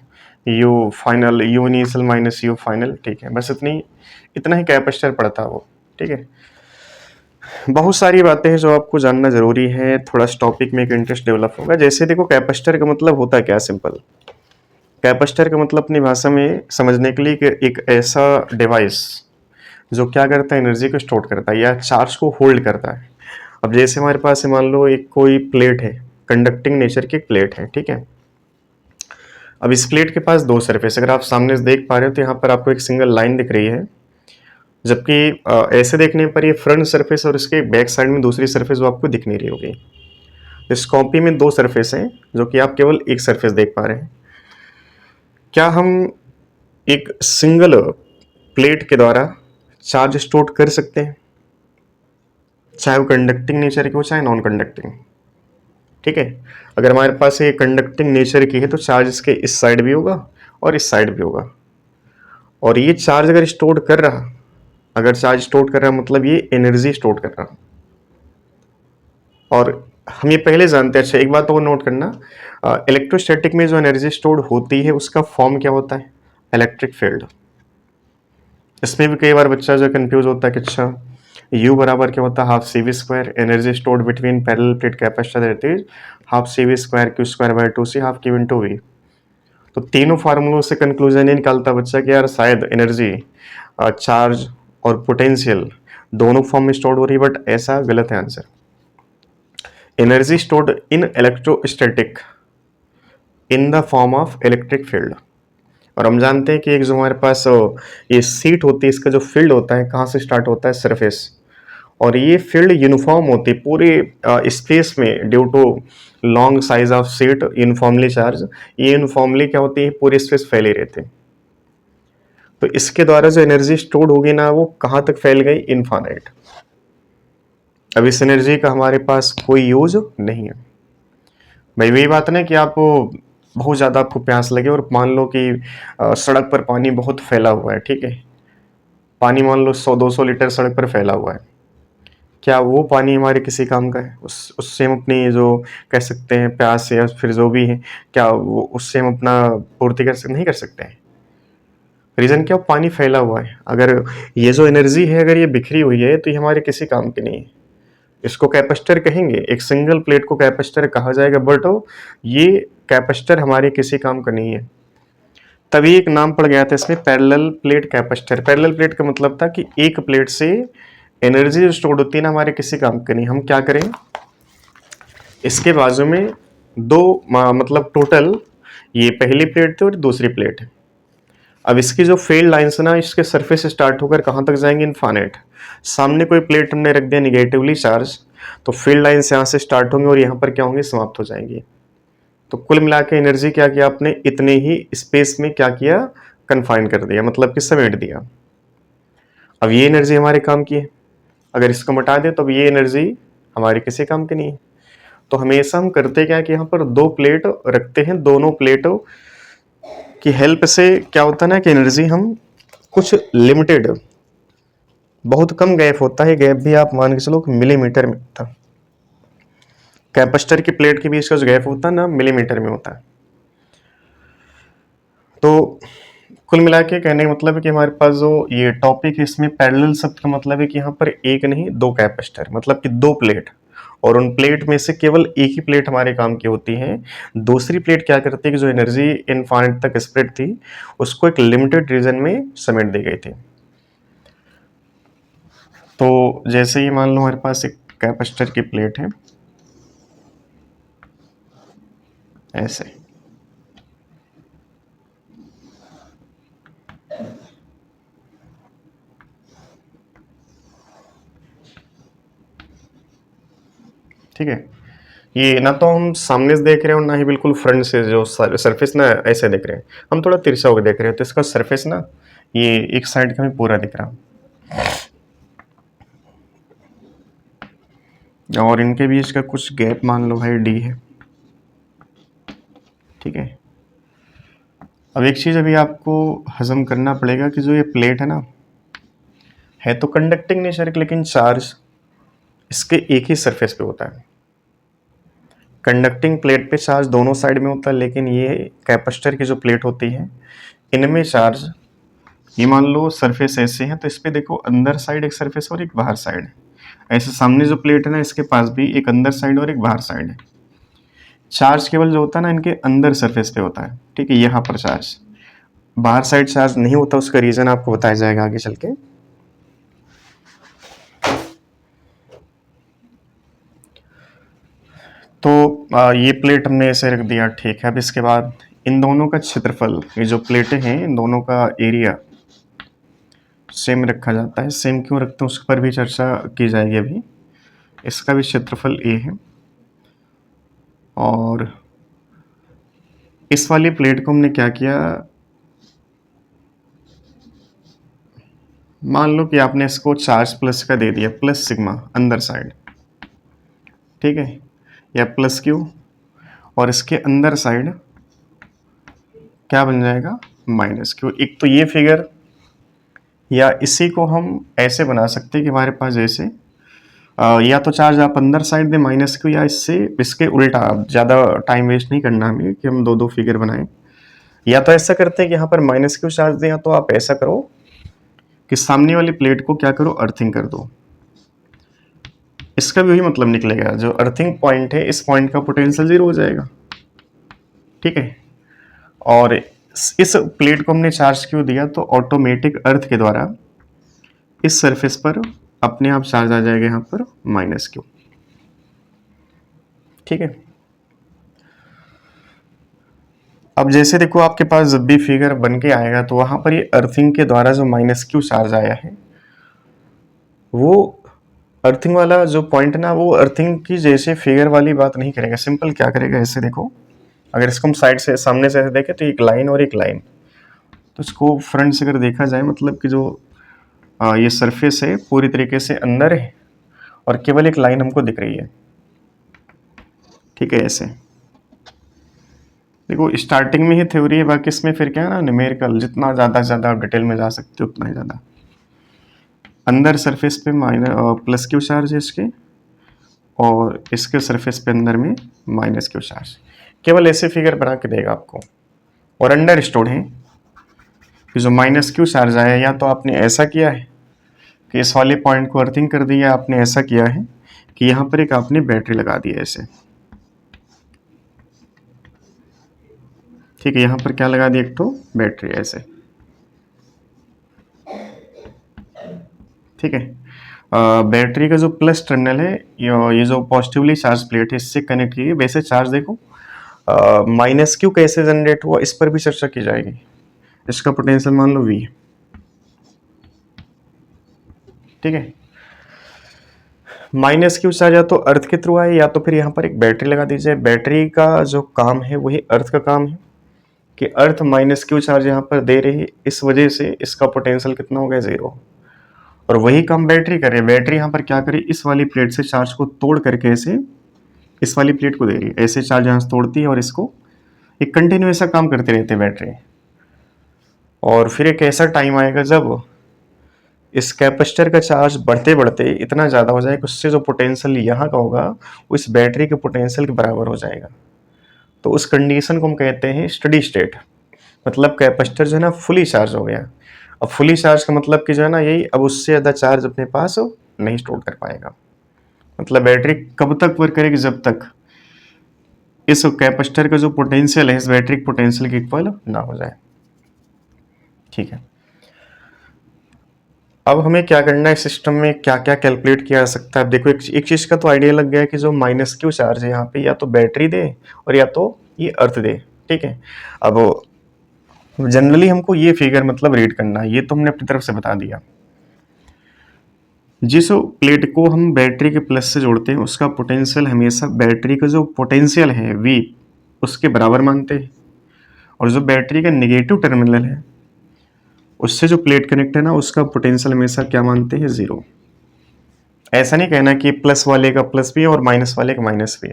U final U initial minus U final, ठीक है। बस इतना ही कैपेसिटर पड़ता है वो, ठीक है। बहुत सारी बातें हैं जो आपको जानना जरूरी है, थोड़ा सा टॉपिक में एक इंटरेस्ट डेवलप होगा। जैसे देखो कैपेसिटर का मतलब होता है क्या, सिंपल, कैपेसिटर का मतलब अपनी भाषा में समझने के लिए कि एक ऐसा डिवाइस जो क्या करता है, एनर्जी को स्टोर करता है या चार्ज को होल्ड करता है। अब जैसे हमारे पास मान लो एक कोई प्लेट है, कंडक्टिंग नेचर की प्लेट है, ठीक है। अब इस प्लेट के पास 2 सरफेस, अगर आप सामने से देख पा रहे हो तो यहाँ पर आपको एक सिंगल लाइन दिख रही है, जबकि ऐसे देखने पर ये फ्रंट सरफेस और इसके बैक साइड में दूसरी सरफेस वो आपको दिख नहीं रही होगी। इस कॉपी में 2 सरफेस हैं जो कि आप केवल एक सरफेस देख पा रहे हैं। क्या हम एक सिंगल प्लेट के द्वारा चार्ज स्टोर कर सकते हैं, चाहे वो कंडक्टिंग नेचर की हो चाहे नॉन कंडक्टिंग, ठीक है। अगर हमारे पास ये कंडक्टिंग नेचर की है तो चार्ज इसके इस साइड भी होगा और इस साइड भी होगा, और ये चार्ज अगर स्टोर कर रहा, अगर चार्ज स्टोर कर रहा मतलब ये एनर्जी स्टोर कर रहा, और हम ये पहले जानते हैं। अच्छा एक बात तो नोट करना, इलेक्ट्रोस्टैटिक में जो एनर्जी स्टोर होती है उसका फॉर्म क्या होता है, इलेक्ट्रिक फील्ड। इसमें भी कई बार बच्चा जो कंफ्यूज होता है कि अच्छा U बराबर क्या होता है, half C V square, energy stored between parallel plate capacitor that is half C V square Q square by 2 C half Q into V. तो तीनों फार्मूलों से कंक्लूजन ये निकालता बच्चा कि यार शायद एनर्जी, चार्ज और पोटेंशियल दोनों फॉर्म में स्टोर्ड हो रही है, बट ऐसा गलत है answer. Energy stored in electrostatic in the form of electric field. और हम जानते हैं कि एक जो हमारे पास ये सीट होती है, इसका जो फील्ड होता है कहाँ से स्टार्ट होता है, सरफेस, और ये फील्ड यूनिफॉर्म होती है पूरे स्पेस में due to long size of sheet uniformly charge. ये यूनिफॉर्मली क्या होती है, पूरे स्पेस फैले रहते हैं। तो इसके द्वारा जो एनर्जी स्टोर्ड होगी ना, वो कहाँ तक फैल गई, इनफाइनाइट। अब इस एनर्जी का हमारे पास कोई यूज नहीं है। भाई वही बात ना कि आप बहुत ज़्यादा आपको प्यास लगे और मान लो कि सड़क पर पानी बहुत फैला हुआ है, ठीक है, पानी मान लो 100-200 लीटर सड़क पर फैला हुआ है, क्या वो पानी हमारे किसी काम का है? उससे हम अपनी जो कह सकते हैं प्यास या फिर जो भी है, क्या वो उससे हम अपना पूर्ति नहीं कर सकते हैं? रीज़न क्या, पानी फैला हुआ है। अगर ये जो एनर्जी है अगर ये बिखरी हुई है तो ये हमारे किसी काम की नहीं है। इसको कैपेसिटर कहेंगे, एक सिंगल प्लेट को कैपेसिटर कहा जाएगा, बट ये कैपेसिटर हमारे किसी काम का नहीं है। तभी एक नाम पड़ गया था इसमें, parallel plate capacitor. Parallel plate का मतलब था कि एक प्लेट से एनर्जी जो स्टोर होती है ना, हमारे किसी काम की नहीं। हम क्या करें, इसके बाजू में दो मतलब टोटल ये पहली प्लेट थी और दूसरी प्लेट है। अब इसकी जो फेल्ड लाइन्स है ना, इसके सरफेस से स्टार्ट होकर कहाँ तक जाएंगे, इनफाइनाइट। सामने कोई प्लेट हमने रख दिया निगेटिवली चार्ज, तो फील्ड लाइन्स यहाँ से स्टार्ट होंगे और यहाँ पर क्या होंगे, समाप्त हो जाएंगी। तो कुल मिला के एनर्जी क्या किया आपने, इतने ही स्पेस में क्या किया, कन्फाइन कर दिया, मतलब कि समेट दिया। अब ये एनर्जी हमारे काम की है, अगर इसको मिटा दे तो अब ये एनर्जी हमारे किसी काम की नहीं है। तो हमेशा हम करते क्या कि यहाँ पर दो प्लेट रखते हैं, दोनों प्लेटों की हेल्प से क्या होता है ना कि एनर्जी हम कुछ लिमिटेड, बहुत कम गैप होता है, गैप भी आप मान के चलो मिलीमीटर में होता है। कैपेसिटर की प्लेट के बीच का जो गैप होता है ना, मिलीमीटर में होता है। तो कुल मिला के कहने का मतलब है कि हमारे पास जो ये टॉपिक है, इसमें पैरेलल शब्द का मतलब है कि यहाँ पर एक नहीं दो कैपेसिटर, मतलब कि दो प्लेट, और उन प्लेट में से केवल एक ही प्लेट हमारे काम की होती है। दूसरी प्लेट क्या करती है कि जो एनर्जी इनफाइनाइट तक स्प्रेड थी, उसको एक लिमिटेड रीजन में समेट दी गई थी। तो जैसे ही मान लो हमारे पास एक कैपेसिटर की प्लेट है ऐसे, ठीक है, ये ना तो हम सामने से देख रहे हैं और ना ही बिल्कुल फ्रंट से, जो सरफेस ना ऐसे देख रहे हैं, हम थोड़ा तिरछा होकर देख रहे हैं, तो इसका सरफेस ना ये एक साइड का हमें पूरा दिख रहा, और इनके बीच का कुछ गैप मान लो भाई डी है, ठीक है। अब एक चीज़ अभी आपको हजम करना पड़ेगा कि जो ये प्लेट है ना, है तो कंडक्टिंग नेचर की, लेकिन चार्ज इसके एक ही सरफेस पे होता है। कंडक्टिंग प्लेट पे चार्ज दोनों साइड में होता है, लेकिन ये कैपेसिटर की जो प्लेट होती है, इनमें चार्ज, ये मान लो सरफेस ऐसे है, तो इस पे देखो अंदर साइड एक सरफेस और एक बाहर साइड है। ऐसे सामने जो प्लेट है ना, इसके पास भी एक अंदर साइड और एक बाहर साइड है। चार्ज केवल जो होता है ना, इनके अंदर सरफेस पे होता है, ठीक है, यहाँ पर चार्ज, बाहर साइड चार्ज नहीं होता। उसका रीजन आपको बताया जाएगा आगे चल के। तो ये प्लेट हमने ऐसे रख दिया, ठीक है। अब इसके बाद इन दोनों का क्षेत्रफल, ये जो प्लेटें हैं इन दोनों का एरिया सेम रखा जाता है। सेम क्यों रखते हैं उस पर भी चर्चा की जाएगी अभी। इसका भी क्षेत्रफल ए है, और इस वाली प्लेट को हमने क्या किया, मान लो कि आपने इसको चार्ज प्लस का दे दिया, प्लस सिग्मा अंदर साइड, ठीक है, या प्लस क्यू, और इसके अंदर साइड क्या बन जाएगा, माइनस क्यू। एक तो ये फिगर, या इसी को हम ऐसे बना सकते हैं कि हमारे पास जैसे या तो चार्ज आप अंदर साइड दें माइनस क्यू, या इससे इसके उल्टा। ज़्यादा टाइम वेस्ट नहीं करना हमें कि हम दो दो फिगर बनाएं। या तो ऐसा करते हैं कि यहाँ पर माइनस क्यू चार्ज दें, या तो आप ऐसा करो कि सामने वाली प्लेट को क्या करो, अर्थिंग कर दो। इसका भी वही मतलब निकलेगा, जो अर्थिंग पॉइंट है, इस पॉइंट का पोटेंशियल 0 हो जाएगा, ठीक है। और इस प्लेट को हमने चार्ज क्यों दिया, तो ऑटोमेटिक अर्थ के द्वारा इस सरफेस पर अपने आप चार्ज आ जाएगा यहाँ पर -Q। ठीक है। अब जैसे देखो आपके पास जब भी फिगर बन के आएगा तो वहां पर ये अर्थिंग के द्वारा जो -Q चार्ज आया है, वो अर्थिंग वाला जो पॉइंट ना, वो अर्थिंग की जैसे फिगर वाली बात नहीं करेगा। सिंपल क्या करेगा, ऐसे देखो, अगर इसको हम साइड से सामने से ऐसे देखें तो एक लाइन और एक लाइन, तो इसको फ्रंट से अगर देखा जाए मतलब कि जो ये सरफेस है पूरी तरीके से अंदर है और केवल एक लाइन हमको दिख रही है। ठीक है, ऐसे देखो स्टार्टिंग में ही थ्योरी है, बाकी इसमें फिर क्या है ना, न्यूमेरिकल, जितना ज़्यादा से ज़्यादा आप डिटेल में जा सकते हो उतना ही ज़्यादा। अंदर सरफेस पे +Q चार्ज है इसके, और इसके सरफेस पे अंदर में -Q चार्ज। केवल ऐसे फिगर बना के देगा आपको। और अंडर स्टोर्ड है कि जो -Q चार्ज आया, या तो आपने ऐसा किया है कि इस वाले पॉइंट को अर्थिंग कर दिया, आपने ऐसा किया है कि यहाँ पर एक आपने बैटरी लगा दी है ऐसे। ठीक है, यहाँ पर क्या लगा दी, एक तो बैटरी ऐसे। ठीक है, बैटरी का जो प्लस टर्मिनल है, ये जो पॉजिटिवली चार्ज प्लेट है, इससे कनेक्ट की। वैसे चार्ज देखो -Q कैसे जनरेट हुआ, इस पर भी चर्चा की जाएगी। इसका पोटेंशियल मान लो V। ठीक है, -Q चार्ज या तो अर्थ के थ्रू आए, या तो फिर यहाँ पर एक बैटरी लगा दीजिए। बैटरी का जो काम है वही अर्थ का काम है कि अर्थ -Q चार्ज यहाँ पर दे रही है, इस वजह से इसका पोटेंशियल कितना हो गया, 0। और वही काम बैटरी करे। बैटरी यहाँ पर क्या करे, इस वाली प्लेट से चार्ज को तोड़ करके ऐसे इस वाली प्लेट को दे रही है। ऐसे चार्ज यहाँ से तोड़ती है और इसको एक कंटिन्यू ऐसा काम करते रहते हैं बैटरी। और फिर एक ऐसा टाइम आएगा जब इस कैपेसिटर का चार्ज बढ़ते बढ़ते इतना ज़्यादा हो जाएगा कि उससे जो पोटेंशियल यहाँ का होगा वो इस बैटरी के पोटेंशियल के बराबर हो जाएगा। तो उस कंडीशन को हम कहते हैं स्टडी स्टेट। मतलब कैपेसिटर जो है ना फुली चार्ज हो गया। अब फुली चार्ज का मतलब कि जो है ना यही, अब उससे ज़्यादा चार्ज अपने पास नहीं स्टोर कर पाएगा। मतलब बैटरी कब तक वर्क करेगी, जब तक इस कैपेसिटर का जो पोटेंशियल है इस बैटरी के पोटेंशियल के इक्वल ना हो जाए। ठीक है, अब हमें क्या करना है, सिस्टम में क्या क्या कैलकुलेट किया जा सकता है। अब देखो एक चीज़ का तो आइडिया लग गया कि जो -Q चार्ज है यहाँ पे, या तो बैटरी दे और या तो ये अर्थ दे। ठीक है, अब जनरली हमको ये फिगर मतलब रीड करना है, ये तो हमने अपनी तरफ से बता दिया। जिस प्लेट को हम बैटरी के प्लस से जोड़ते हैं उसका पोटेंशियल हमेशा बैटरी का जो पोटेंशियल है V उसके बराबर मानते हैं, और जो बैटरी का नेगेटिव टर्मिनल है उससे जो प्लेट कनेक्ट है ना उसका पोटेंशियल हमेशा क्या मानते हैं, 0। ऐसा नहीं कहना कि प्लस वाले का प्लस भी और माइनस वाले का माइनस भी।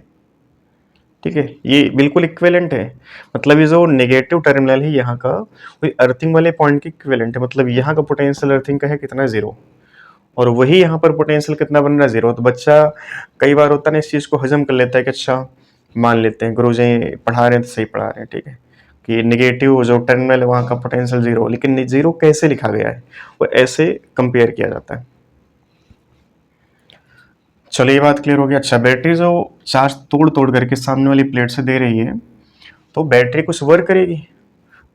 ठीक है, ये बिल्कुल इक्विवेलेंट है। मतलब ये जो नेगेटिव टर्मिनल है यहाँ का वही अर्थिंग वाले पॉइंट की इक्विवेलेंट है। मतलब यहाँ का पोटेंशियल अर्थिंग का है कितना, 0, और वही यहाँ पर पोटेंशियल कितना बन रहा है, 0। तो बच्चा कई बार होता है ना इस चीज़ को हजम कर लेता है कि अच्छा मान लेते हैं गुरुजी पढ़ा रहे हैं तो सही पढ़ा रहे हैं। ठीक है, कि नेगेटिव जो टर्मिनल है वहाँ का पोटेंशियल 0, लेकिन 0 कैसे लिखा गया है वो ऐसे कंपेयर किया जाता है। चलो ये बात क्लियर हो गया। अच्छा, बैटरी जो चार्ज तोड़ तोड़ करके सामने वाली प्लेट से दे रही है तो बैटरी कुछ वर्क करेगी,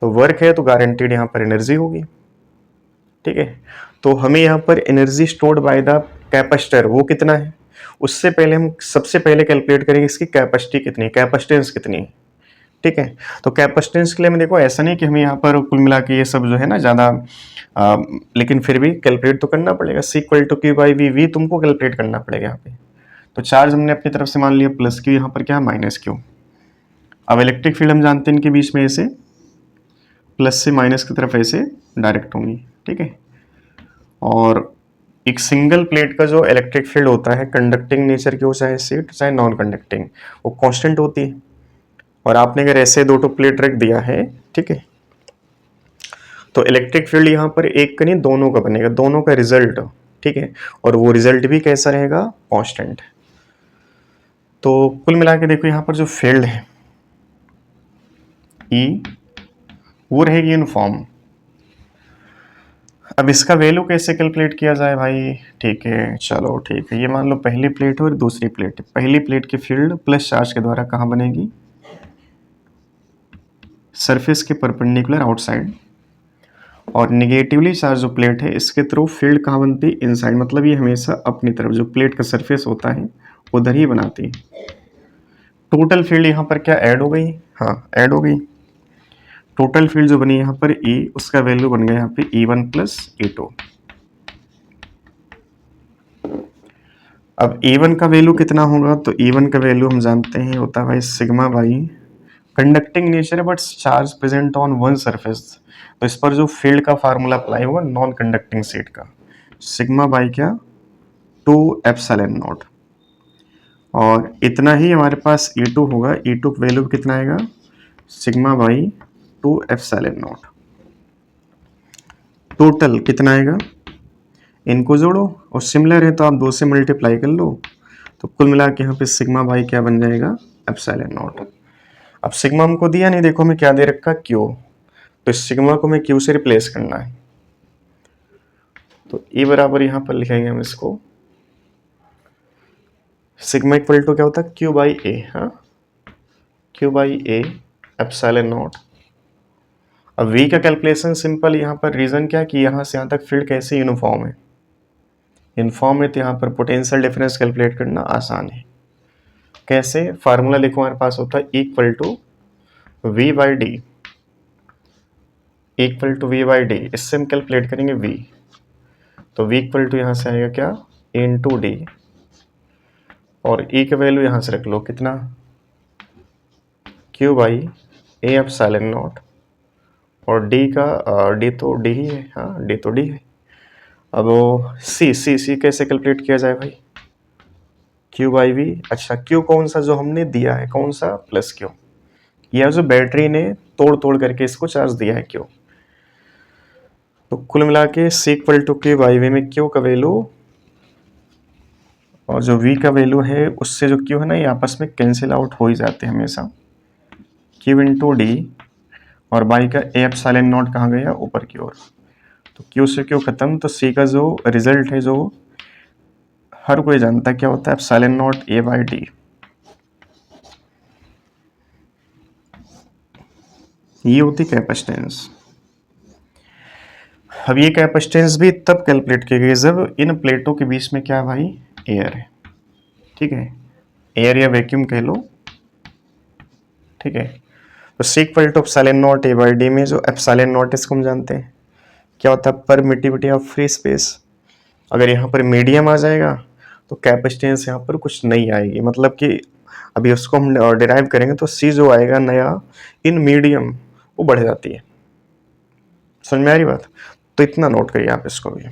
तो वर्क है तो गारंटीड यहाँ पर एनर्जी होगी। ठीक है, तो हमें यहाँ पर energy stored by the capacitor वो कितना है, उससे पहले हम सबसे पहले कैलकुलेट करेंगे इसकी कैपेसिटी कितनी है, कैपेसिटेंस कितनी है। ठीक है, तो कैपेसिटेंस के लिए हमें देखो ऐसा नहीं कि हमें यहाँ पर कुल मिला के ये सब जो है ना ज़्यादा, लेकिन फिर भी कैलकुलेट तो करना पड़ेगा। C=Q/V तुमको कैलकुलेट करना पड़ेगा यहाँ पे। तो चार्ज हमने अपनी तरफ से मान लिया +Q, यहाँ पर क्या है -Q। अब इलेक्ट्रिक फील्ड हम जानते हैं इनके बीच में ऐसे प्लस से माइनस की तरफ ऐसे डायरेक्ट होंगी। ठीक है, और एक सिंगल प्लेट का जो इलेक्ट्रिक फील्ड होता है कंडक्टिंग नेचर की हो, चाहे एसिड चाहे नॉन कंडक्टिंग, वो कांस्टेंट होती है। और आपने अगर ऐसे दो प्लेट रख दिया है, ठीक है, तो इलेक्ट्रिक फील्ड यहाँ पर एक का नहीं दोनों का बनेगा, दोनों का रिजल्ट। ठीक है, और वो रिजल्ट भी कैसा रहेगा, कांस्टेंट। तो कुल मिला के देखो यहाँ पर जो फील्ड है E वो रहेगी यूनिफॉर्म। अब इसका वैल्यू कैसे कैलकुलेट किया जाए भाई। ठीक है, चलो ठीक है, ये मान लो पहली प्लेट और दूसरी प्लेट। पहली प्लेट की फील्ड प्लस चार्ज के द्वारा कहाँ बनेगी, सरफेस के परपेंडिकुलर आउटसाइड, और निगेटिवली चार्ज जो प्लेट है इसके थ्रू फील्ड कहाँ बनती है, इनसाइड, मतलब ये हमेशा अपनी तरफ जो प्लेट का सरफेस होता है उधर ही बनाती है। टोटल फील्ड यहाँ पर क्या ऐड हो गई, हाँ ऐड हो गई। टोटल फील्ड जो बनी यहाँ पर E, उसका वैल्यू बन गया यहाँ पे E1 प्लस E2। अब E1 का वैल्यू कितना होगा, तो E1 का वैल्यू हम जानते हैं होता है भाई सिग्मा बाई, कंडक्टिंग नेचर है but charge present on one surface, तो इस पर जो फील्ड का फार्मूला अप्लाई होगा नॉन कंडक्टिंग शीट का, सिग्मा बाई क्या 2 एप्सिलॉन नॉट, और इतना ही हमारे पास E2 होगा। E2 का वैल्यू कितना आएगा, sigma by 2 epsilon not. Total कितना आएगा, इनको जोड़ो और सिमिलर है तो आप 2 से मल्टीप्लाई कर लो, तो कुल मिला के यहाँ पे सिग्मा बाई क्या बन जाएगा, एप्सिलॉन नॉट। अब सिग्मा हमको दिया नहीं, देखो हमें क्या दे रखा, क्यू, तो इस सिग्मा को हमें क्यू से रिप्लेस करना है, तो E बराबर यहाँ पर लिखेंगे हम इसको, सिग्मा इक्वल टू क्या होता है, क्यू बाई ए, हाँ Q by A epsilon not. अब V का कैलकुलेशन सिंपल, यहाँ पर रीजन क्या कि यहाँ से यहाँ तक फील्ड कैसे यूनिफॉर्म है, यूनिफॉर्म है तो यहाँ पर पोटेंशियल डिफरेंस कैलकुलेट करना आसान है। कैसे, फार्मूला लिखो हमारे पास होता है equal to V by D, equal to V by D, इससे हम कैलकुलेट करेंगे V, तो V इक्वल टू यहाँ से आएगा क्या, इंटू डी, और E का वैल्यू यहाँ से रख लो कितना, Q by A epsilon not, और D का D तो D ही है, हाँ D तो D है। अब C कैसे कैलकुलेट किया जाए भाई, Q बाई V, अच्छा Q कौन सा जो हमने दिया है, कौन सा, प्लस Q, यह जो बैटरी ने तोड़ तोड़ करके इसको चार्ज दिया है Q, तो कुल मिला के C equal to Q by V में Q का वैल्यू और जो V का वैल्यू है उससे जो Q है ना ये आपस में कैंसिल आउट हो ही जाते हैं हमेशा, Q इंटू डी, और बाई का ए एप्सिलॉन नॉट कहाँ गया, ऊपर की ओर, तो Q से Q खत्म, तो C का जो रिजल्ट है जो हर कोई जानता है क्या होता है, epsilon naught A by D. ये होती कैपेसिटेंस। अब ये कैपेसिटेंस भी तब कैलकुलेट की गई जब इन प्लेटों के बीच में क्या है भाई, एयर है, ठीक है, एयर या वैक्यूम कह लो, ठीक है। तो C equal to epsilon naught A by D में जो एप्सिलॉन नॉट इसको हम जानते हैं क्या होता है, परमिटिविटी ऑफ फ्री स्पेस। अगर यहाँ पर मीडियम आ जाएगा तो कैपेसिटेंस यहाँ पर कुछ नहीं आएगी, मतलब कि अभी उसको हम डिराइव करेंगे तो C जो आएगा नया इन मीडियम वो बढ़ जाती है। समझ में आ रही बात, तो इतना नोट करिए आप इसको भी।